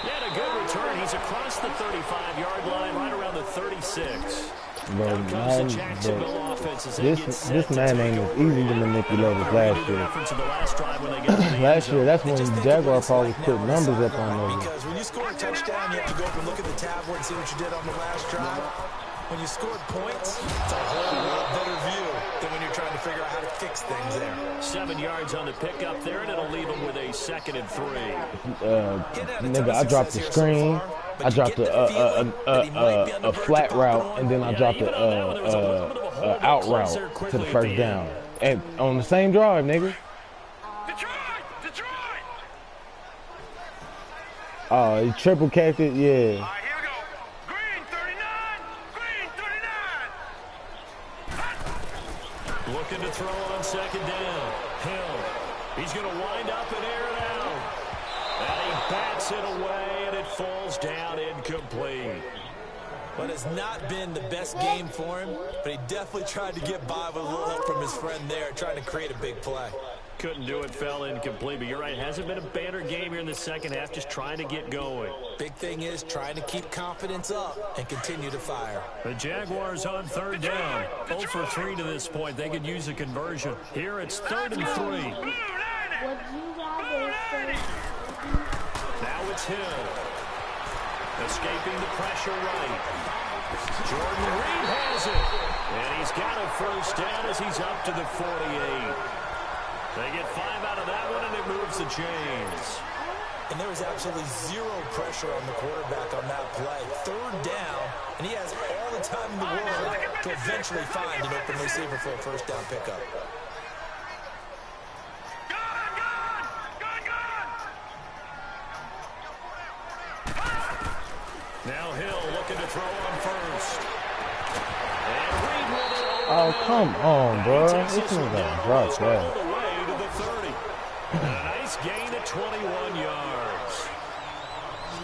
Yeah, a good return. He's across the 35-yard line, right around the 36. Bro, man, this man ain't as easy to manipulate as last year. Last year, that's when Jaguar probably put numbers up on those. Because when you score a touchdown, you have to go up and look at the tablet and see what you did on the last drive. When you scored points, it's a whole lot better view than when you're trying to figure out how to fix things there. 7 yards on the pickup there, and it'll leave him with a 2nd and 3. Nigga, I dropped the screen. I dropped a flat route, and then I dropped a out route to the first down. And on the same drive, nigga. Detroit! Oh, he triple catch it, yeah. All right, here we go. Green 39! Green 39! Looking to throw on 2nd down. Hill. He's going to wind up and air it out. And he bats it away, and it falls down incomplete. But it's not been the best game for him, but he definitely tried to get by with a little help from his friend there, trying to create a big play. Couldn't do it, fell incomplete, but you're right, hasn't been a banner game here in the second half, just trying to get going. Big thing is trying to keep confidence up and continue to fire. The Jaguars on 3rd down, 0 for 3 to this point. They could use a conversion. Here it's 3rd and 3. Now it's Hill. Escaping the pressure right. Jordan Reed has it. And he's got a first down as he's up to the 48. They get 5 out of that one, and it moves the chains. And there was absolutely zero pressure on the quarterback on that play. 3rd down, and he has all the time in the world to eventually find an open receiver for a first down pickup. Now Hill looking to throw on first. And Reed with it. Oh, come on, bro. This nigga dropped that. All the way to the 30. And a nice gain of 21 yards.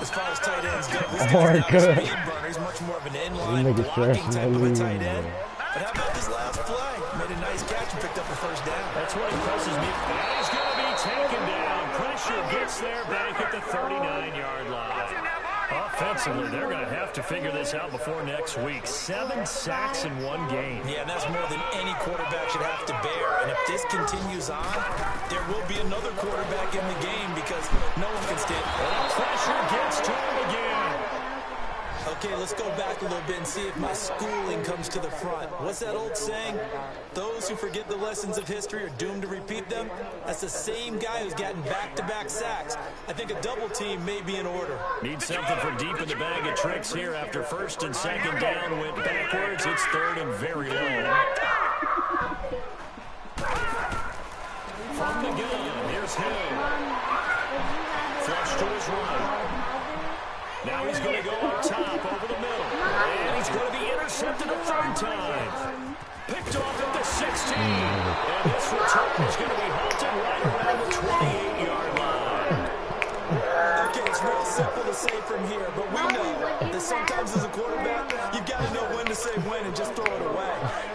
As far as tight ends go, this Oh my God. speed runner. He's much more of an inline blocking type of a tight end. But how about this last play? Made a nice catch and picked up the first down. That's what impresses me. And he's going to be taken down. Pressure gets there back at the 39-yard line. Offensively, they're going to have to figure this out before next week. 7 sacks in one game. Yeah, and that's more than any quarterback should have to bear. And if this continues on, there will be another quarterback in the game because no one can stand. And pressure gets to him again. Okay, let's go back a little bit and see if my schooling comes to the front. What's that old saying? Those who forget the lessons of history are doomed to repeat them. That's the same guy who's gotten back-to-back sacks. I think a double team may be in order. Need something for deep in the bag of tricks here. After first and second down went backwards, it's third and very low. From the gun, here's Hill. Flush to his right. Now he's going to go up top over the middle. And he's going to be intercepted a third time. Picked off at the 16. And this return is going to be halted right around the 28-yard line. Okay, it's real simple to say from here, but we know that sometimes as a quarterback, you've got to know when to say when and just throw it away.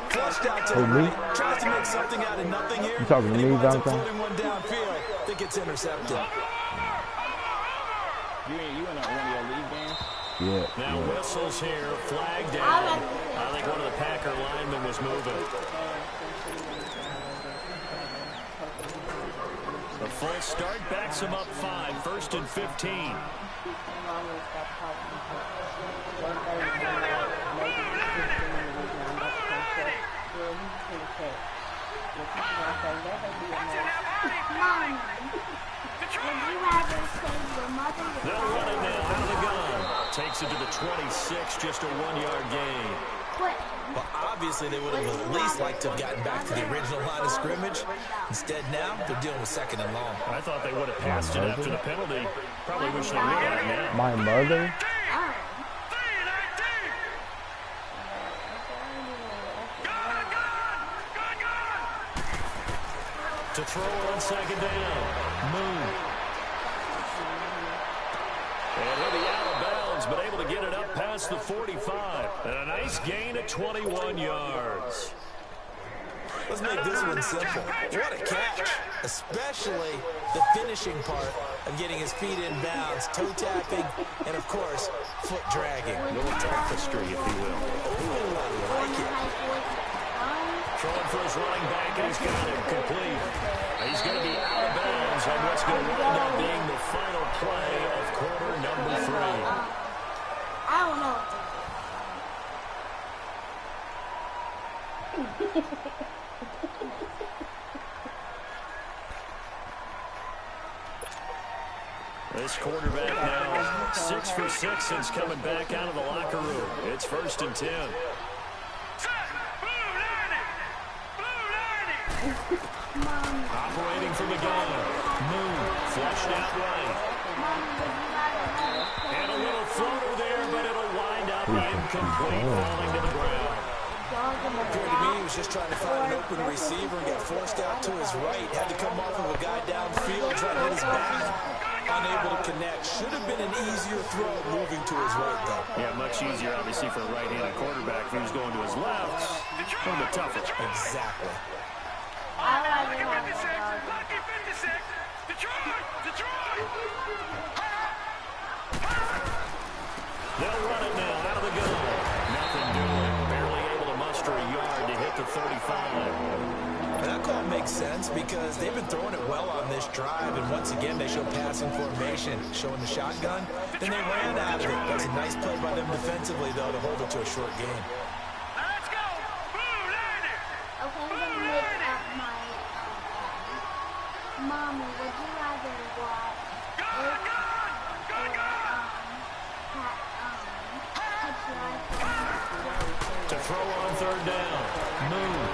Flushed out to the right, tries to make something out of nothing here. You talking to me, Valentine? Floating one downfield, I think it's intercepted. You in one of your league games? Yeah. Now whistles here, flag down. I think one of the Packer linemen was moving. The full start backs him up 5, first and 15. They'll run it now out of the gun. Takes it to the 26, just a 1-yard gain. Well, obviously they would have at least liked to have gotten back to the original line of scrimmage. Instead now, they're dealing with second and long. I thought they would have passed it after the penalty. Probably wish they would have now. My mother? To throw on second down. Moon. And he'll be out of bounds, but able to get it up past the 45. And a nice gain at 21 yards. Let's make this one simple. What a catch. Especially the finishing part of getting his feet in bounds, toe tapping, and of course, foot dragging. A little tapestry, if you will. Ooh, I like it. Throwing for his running back, and he's got it complete. He's going to be out of bounds on what's going to wind up being the final play of quarter number 3. I don't know. This quarterback now 6 for 6 since coming back out of the locker room. It's first and 10. Operating from the gun. Moon flushed out right. And a little floater there, but it'll wind up incomplete, falling to the ground. Appeared to me he was just trying to find an open receiver and got forced out to his right. Had to come off of a guy downfield, trying to hit his back. Unable to connect. Should have been an easier throw moving to his right, though. Yeah, much easier, obviously, for a right-handed quarterback. If he was going to his left, a little bit tougher. Exactly. Lucky 56, Lucky 56, Detroit, Detroit. They'll run it now out of the gun. Nothing doing. Barely able to muster a yard to hit the 35. And that call makes sense because they've been throwing it well on this drive, and once again they show passing formation, showing the shotgun. Then they ran out of it. That's a nice play by them defensively, though, to hold it to a short game. Let's go. Blue Lightning. Okay, I'm gonna make up my Mommy, would you rather watch To throw on third down. Moon.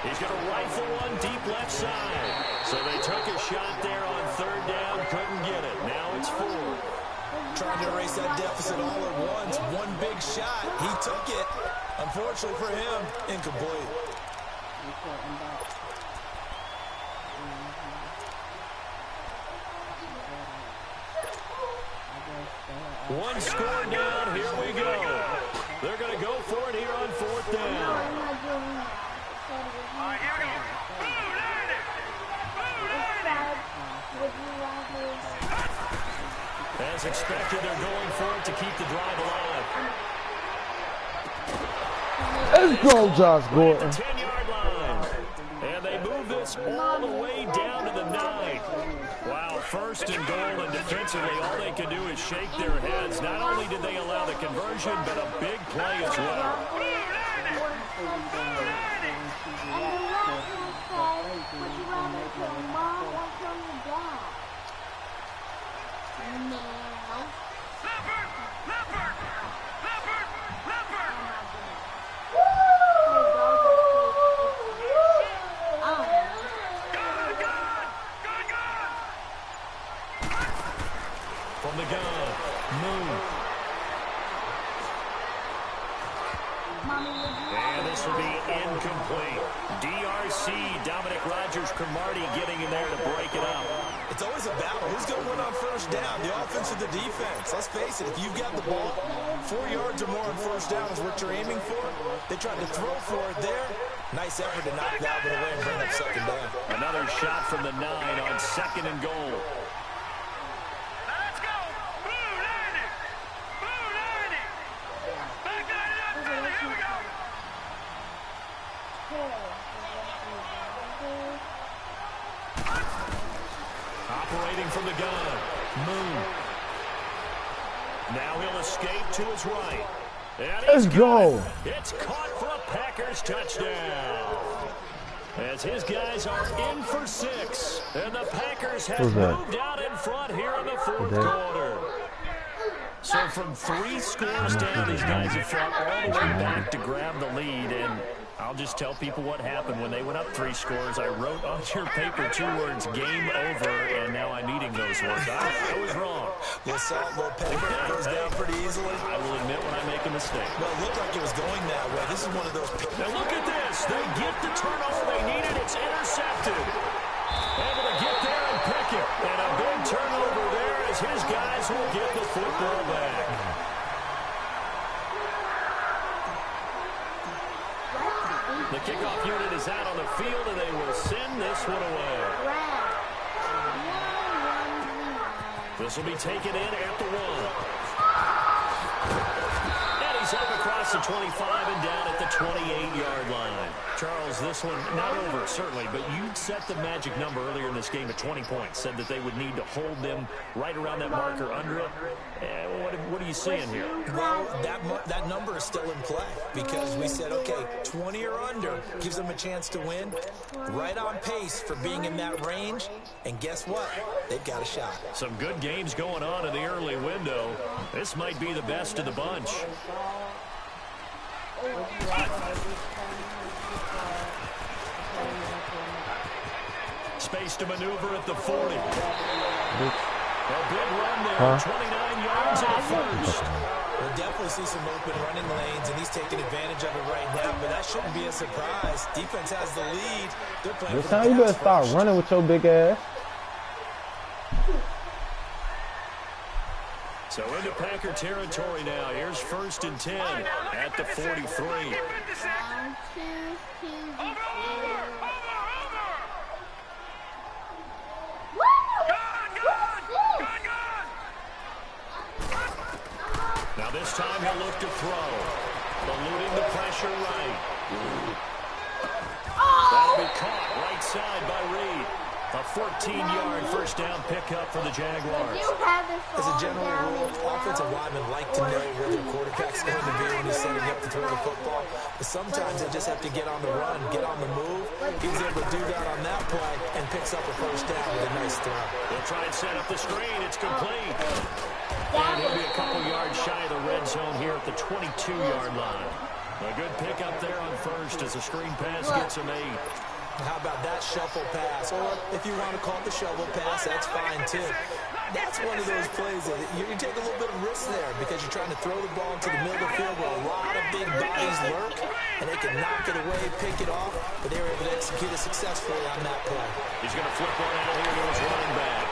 He's going to rifle one deep left side. So they took a shot there on third down. Couldn't get it. Now it's 4. Trying to erase that deficit all at once. One big shot. He took it. Unfortunately for him, incomplete. One score down. Here we go. They're going to go for it here on fourth down. All right, here we go. Blue Lightning. Blue Lightning. As As expected, they're going for it to keep the drive alive. Let's go, Josh Gordon. 10-yard line. And they move this all the way down to the 9. Wow, first and goal, and defensively, all they can do is shake their heads. Not only did they allow the conversion, but a big play as well. From the gun, Moon. And this will be incomplete. DRC, Dominic Rodgers-Cromartie getting in there to break it up. It's always a battle. Who's going to win on first down, the offense or the defense? Let's face it, if you've got the ball, 4 yards or more on first down is what you're aiming for. They tried to throw for it there. Nice effort to knock that one away and bring up second down. Another shot from the 9 on second and goal. Operating from the gun, Moon. Now he'll escape to his right. And Let's go. It's caught for a Packers touchdown. As his guys are in for 6. And the Packers have moved out in front here in the fourth quarter. So from 3 scores down, these guys have fought all the way back to grab the lead. And I'll just tell people what happened when they went up 3 scores. I wrote on your paper 2 words, game over, and now I'm eating those words. I was wrong. Little salt, little pepper, goes down pretty easily. I will admit when I make a mistake. Well, it looked like it was going that way. This is one of those. Now look at this. They get the turnover they needed. It's intercepted. Able to get there and pick it. And a big turnover there as his guys will get the football back. The kickoff unit is out on the field, and they will send this one away. This will be taken in at the 1. And he's up across the 25 and down at the 28-yard line. Charles, this one not over, certainly, but you set the magic number earlier in this game at 20 points. Said that they would need to hold them right around that marker under it. What are you seeing here? Well, that number is still in play because we said, okay, 20 or under gives them a chance to win. Right on pace for being in that range. And guess what? They've got a shot. Some good games going on in the early window. This might be the best of the bunch. Space to maneuver at the 40. A big run there, 29 yards and a first. We'll definitely see some open running lanes, and he's taking advantage of it right now, but that shouldn't be a surprise. Defense has the lead. They're playing This time you better start running with your big ass. So into Packer territory now. Here's 1st and 10 at the 43. Now this time he'll look to throw. Eluding the pressure right. That'll be caught right side by Reed. A 14-yard first down pickup for the Jaguars. As a general rule, offensive linemen like to know where their quarterback's going to be when he's setting up to throw the football. But sometimes they just have to get on the run, get on the move. He was able to do that on that play and picks up a first down with a nice throw. They'll try and set up the screen. It's complete. And he'll be a couple yards shy of the red zone here at the 22-yard line. A good pickup there on first as the screen pass gets him 8. How about that shuffle pass? Or if you want to call it the shovel pass, that's fine too. That's one of those plays that you take a little bit of risk there because you're trying to throw the ball into the middle of the field where a lot of big bodies lurk, and they can knock it away, pick it off, but they were able to execute it successfully on that play. He's going to flip one out here to his running back.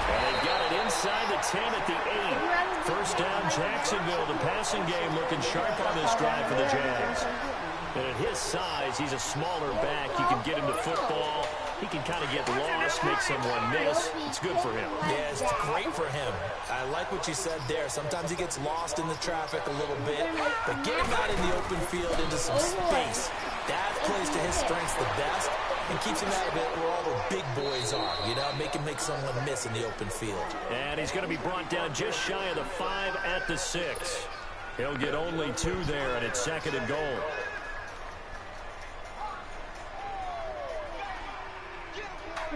And they've got it inside the 10 at the 8. First down, Jacksonville. The passing game looking sharp on this drive for the Jags. And at his size, he's a smaller back. You can get him to football He can kind of get lost, make someone miss. It's good for him. Yeah, it's great for him. I like what you said there. Sometimes he gets lost in the traffic a little bit, but get him out in the open field into some space. That plays to his strengths the best and keeps him out of it where all the big boys are, you know, make someone miss in the open field. And he's going to be brought down just shy of the 5 at the 6. He'll get only 2 there, and it's 2nd and goal.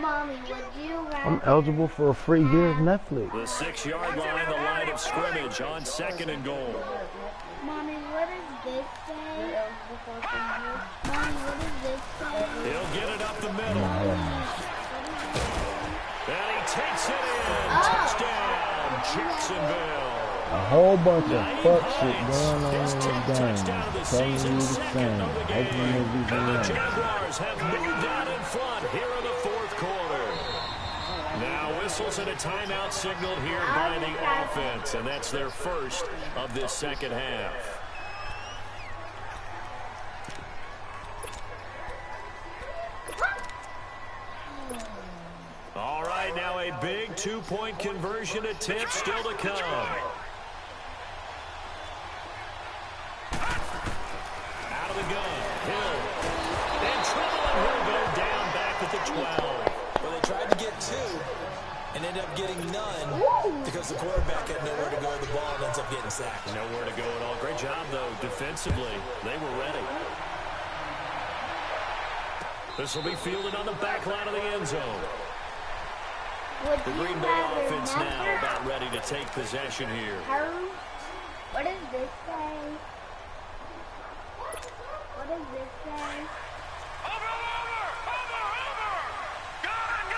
Mommy, would you rather... I'm eligible for a free year of Netflix. The 6-yard line, the line of scrimmage on 2nd and goal. Mommy, what does this say? Mommy, what does this say? He'll get it up the middle. And he takes it in. Touchdown, Jacksonville. A whole bunch of fuck shit going on His in 10th this game. touchdown of the Telling you season, the 2nd same. of the Hoping game. they be And the winning. Jaguars have moved out in front here in the 4th quarter. Now whistles and a timeout signaled here by the offense, and that's their first of this 2nd half. All right, now a big 2-point conversion attempt still to come. Out of the gun, Hill. In trouble, and he'll go down back at the 12. Well, they tried to get 2 and ended up getting none because the quarterback had nowhere to go with the ball and ends up getting sacked. Nowhere to go at all. Great job, though, defensively. They were ready. This will be fielded on the back line of the end zone. The Green Bay offense now about ready to take possession here. What does this say? What does this say? Over! Gun!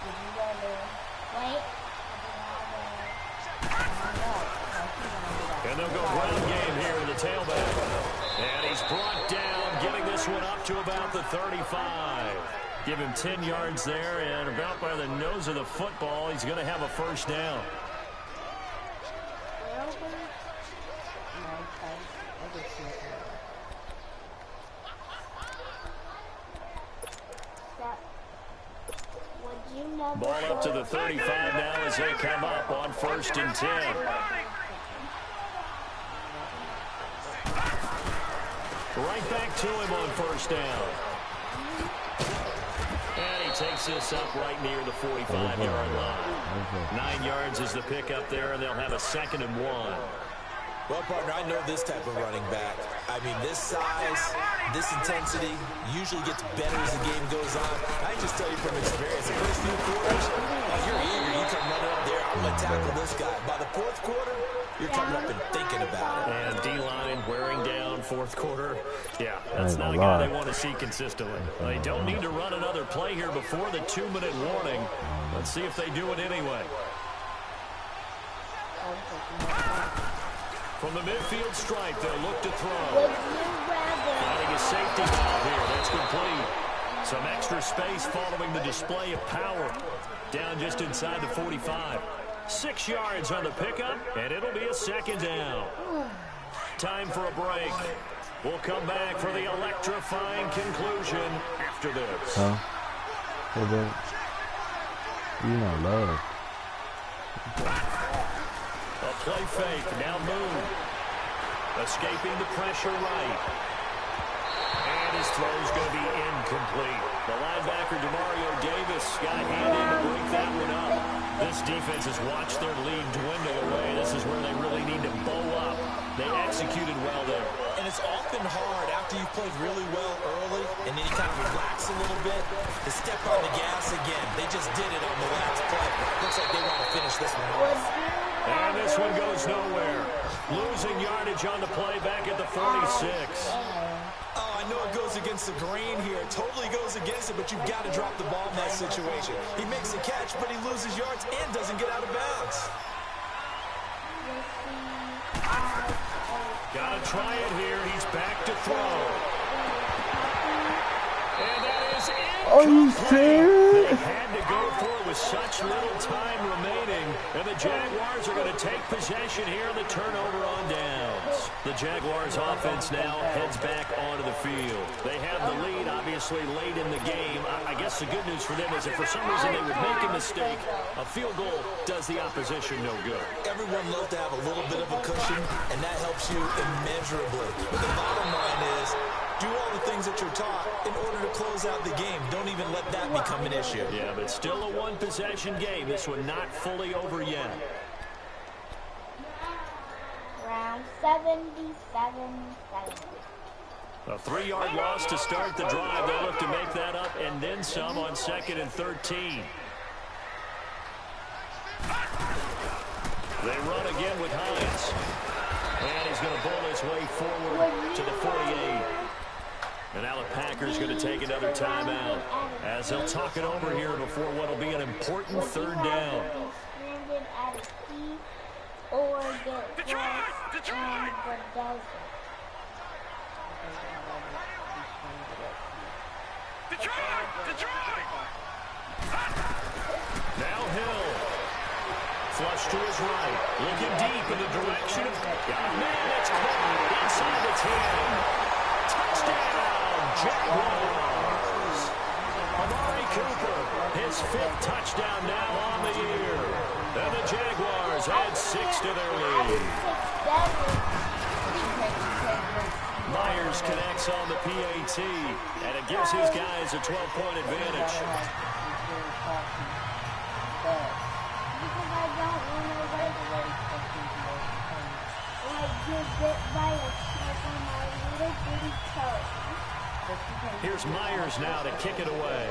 Would you rather wait? And they'll go ground game here in the tailback. And he's brought down, getting this one up to about the 35. Give him 10 yards there, and about by the nose of the football, he's going to have a first down. Ball up to the 35 now as they come up on 1st and 10. Right back to him on 1st down. And he takes this up right near the 45-yard line. 9 yards is the pickup there, and they'll have a 2nd and 1. Well, partner, I know this type of running back. I mean, this size, this intensity usually gets better as the game goes on. I can just tell you from experience, the first few quarters, you're eager. You come running up there, I'm going to tackle this guy. By the 4th quarter, you're coming up and thinking about it. And D-line wearing down 4th quarter. Yeah, that's not a guy they want to see consistently. They don't need to run another play here before the 2-minute warning. Let's see if they do it anyway. From the midfield stripe, they'll look to throw. Finding a safety valve here. That's complete. Some extra space following the display of power. Down just inside the 45. 6 yards on the pickup, and it'll be a 2nd down. Time for a break. We'll come back for the electrifying conclusion after this. Huh? Hey, babe. You know love. A play fake, now move. Escaping the pressure right. And his throw's going to be incomplete. The linebacker, Demario Davis, got a hand in to break that one up. This defense has watched their lead dwindle away. This is where they really need to bow up. They executed well there. And it's often hard after you've played really well early and then you kind of relax a little bit to step on the gas again. They just did it on the last play. Looks like they want to finish this one off. And this one goes nowhere. Losing yardage on the play back at the 46. Oh, I know it goes against the grain here. It totally goes against it, but you've got to drop the ball in that situation. He makes a catch, but he loses yards and doesn't get out of bounds. Gotta try it here. He's back to throw. And that is it. Are you serious? They had to go for it with such little time remaining. And the Jaguars are going to take possession here on the turnover on downs. The Jaguars offense now heads back onto the field. They have the lead, obviously, late in the game. I guess the good news for them is if for some reason they would make a mistake, a field goal does the opposition no good. Everyone loves to have a little bit of a cushion, and that helps you immeasurably. But the bottom line is, do all the things that you're taught in order to close out the game. Don't even let that become an issue. Yeah, but still a one-possession game. This one not fully over yet. Round 77-70. A 3-yard loss to start the drive. They'll look to make that up and then some on 2nd and 13. They run again with Hines. And he's going to bowl his way forward to the 48. And now the Packers going to take another timeout as they'll talk it over here before what will be an important 3rd down. Or get lost in the desert. Now Hill. Flush to his right. Looking deep in the direction of... Oh, man, that's caught inside the 10. Touchdown, Jaguars. Amari Cooper, his 5th touchdown now on the year. And the Jaguars add 6 to their lead. Myers connects on the PAT, and it gives his guys a 12-point advantage. Because I don't want to get bit by a snake on my little bitty toe. Here's Myers now to kick it away.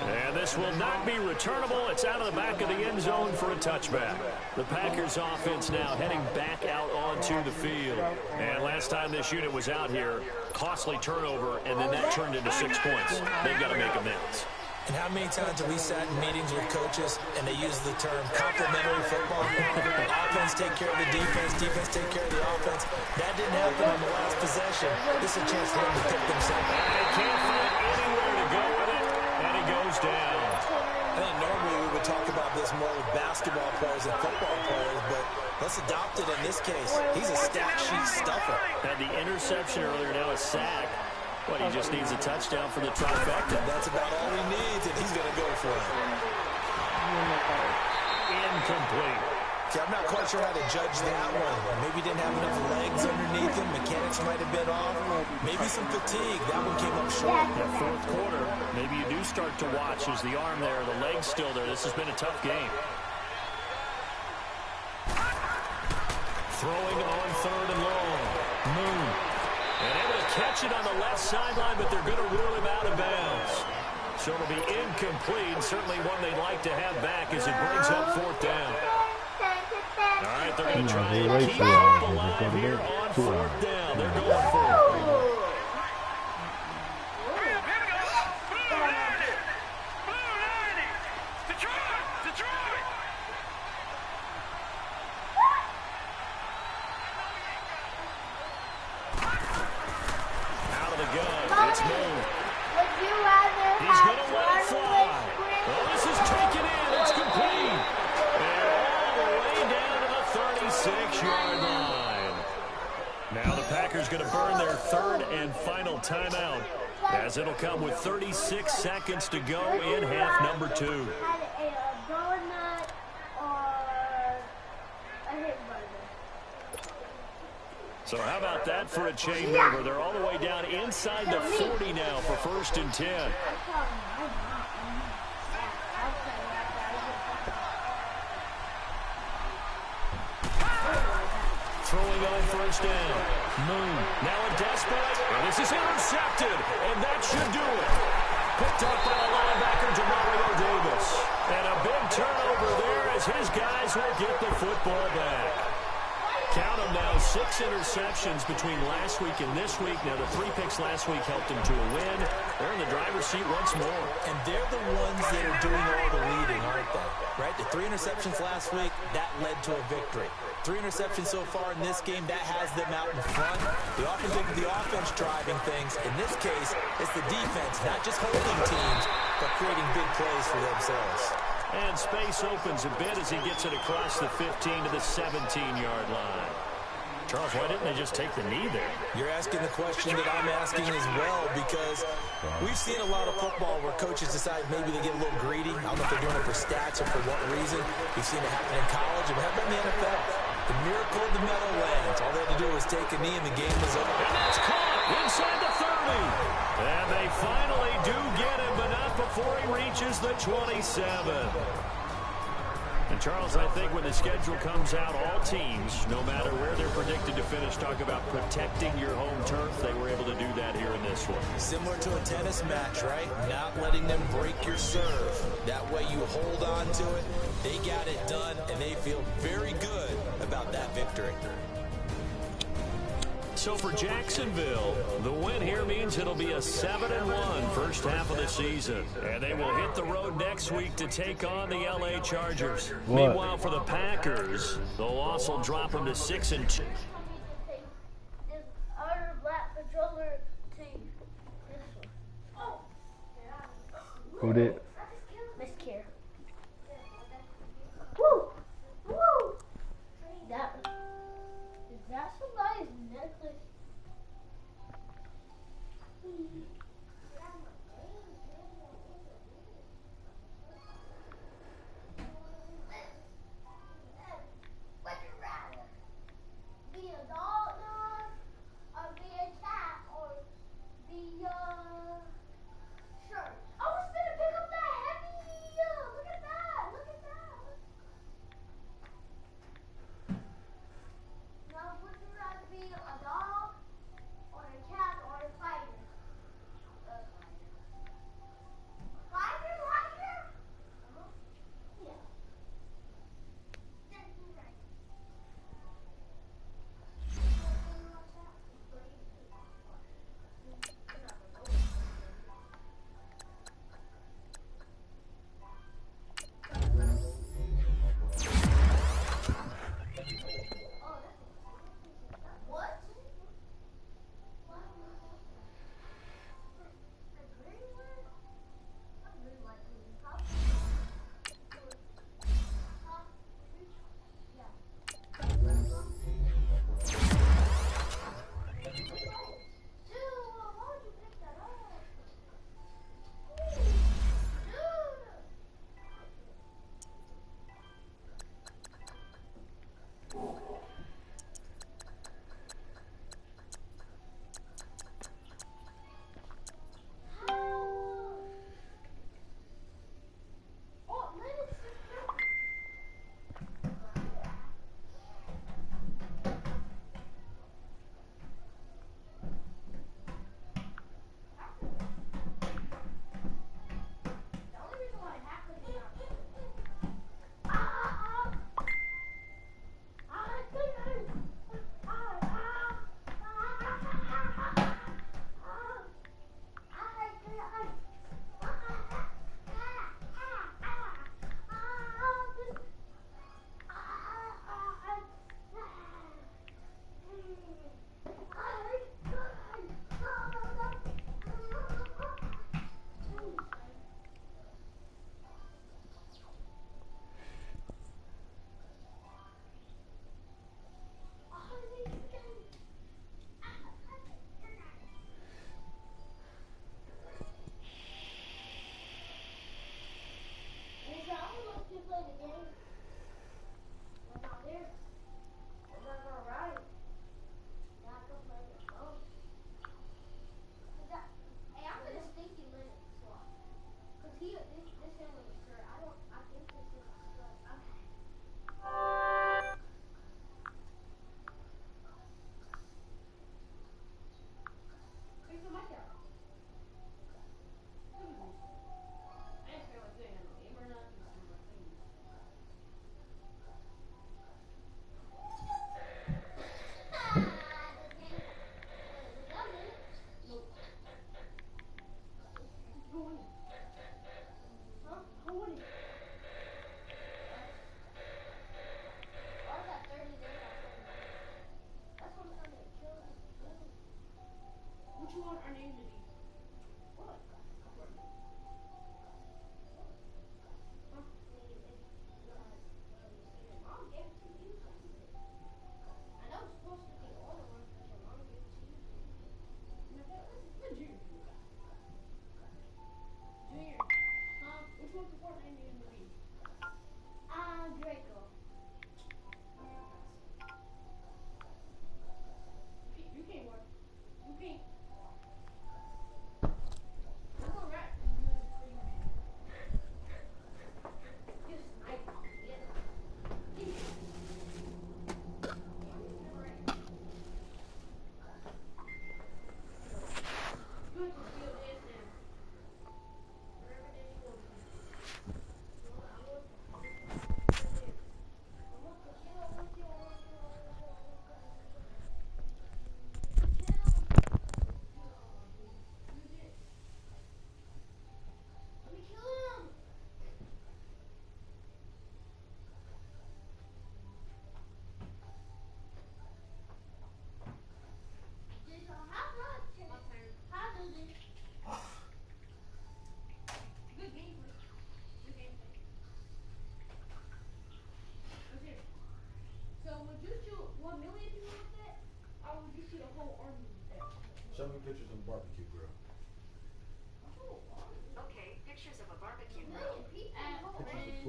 And this will not be returnable. It's out of the back of the end zone for a touchback. The Packers offense now heading back out onto the field. And last time this unit was out here, costly turnover, and then that turned into 6 points. They've got to make amends. And how many times have we sat in meetings with coaches and they use the term complementary football? Offense take care of the defense, defense take care of the offense. That didn't happen on the last possession. This is a chance for them to pick themselves up. They can't find anywhere to go with it, and he goes down. I think normally we would talk about this more with basketball players and football players, but let's adopt it in this case. He's a stat sheet stuffer. Had the interception earlier, now a sack. But he just needs a touchdown for the trifecta. That's about all he needs, and he's going to go for it. Incomplete. See, I'm not quite sure how to judge that one. Maybe didn't have enough legs underneath him. Mechanics might have been off. Maybe some fatigue. That one came up short. Yeah, 4th quarter, maybe you do start to watch as the arm there, the leg's still there. This has been a tough game. Throwing on 3rd and long. Moon. And able to catch it on the left sideline, but they're going to rule him out of bounds. So it'll be incomplete. Certainly one they'd like to have back as it brings up 4th down. All right, they're going to try and keep it alive here on 4th down. They're going for it. It's Moon. He's going to let it fly. Well, this is taken in. It's complete. And all the way down to the 36-yard line. Now the Packers going to burn their 3rd and final timeout, as it'll come with 36 seconds to go in half number 2. So how about that for a chain mover? They're all the way down inside the 40 now for 1st and 10. Throwing on 1st down. Moon. Now a desperate. And this is intercepted. And that should do it. Picked up by the linebacker, Demario Davis. And a big turnover there as his guys will get the football back. Count them now, 6 interceptions between last week and this week. Now, the 3 picks last week helped them to a win. They're in the driver's seat once more. And they're the ones that are doing all the leading, aren't they? Right? The 3 interceptions last week, that led to a victory. 3 interceptions so far in this game. That has them out in front. They often think of the offense driving things. In this case, it's the defense, not just holding teams, but creating big plays for themselves. And space opens a bit as he gets it across the 15 to the 17-yard line. Charles, why didn't they just take the knee there? You're asking the question that I'm asking as well, because we've seen a lot of football where coaches decide maybe they get a little greedy. I don't know if they're doing it for stats or for what reason. We've seen it happen in college, and we have it in the NFL. The miracle of the Meadowlands. All they had to do was take a knee, and the game was over. And that's caught inside the 30. And they finally do get him, but not before he reaches the 27. And, Charles, I think when the schedule comes out, all teams, no matter where they're predicted to finish, talk about protecting your home turf. They were able to do that here in this one. Similar to a tennis match, right? Not letting them break your serve. That way you hold on to it. They got it done, and they feel very good about that victory. So for Jacksonville, the win here means it'll be a 7-1 first half of the season. And they will hit the road next week to take on the LA Chargers. What? Meanwhile, for the Packers, the loss will drop them to 6-2. Who did? Miss Kier. Woo! Woo! Is that somebody's necklace? Would you rather be a dog, or be a cat, or be a shirt? I was gonna pick up that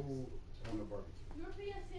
Who on the barbecue? Your PS4.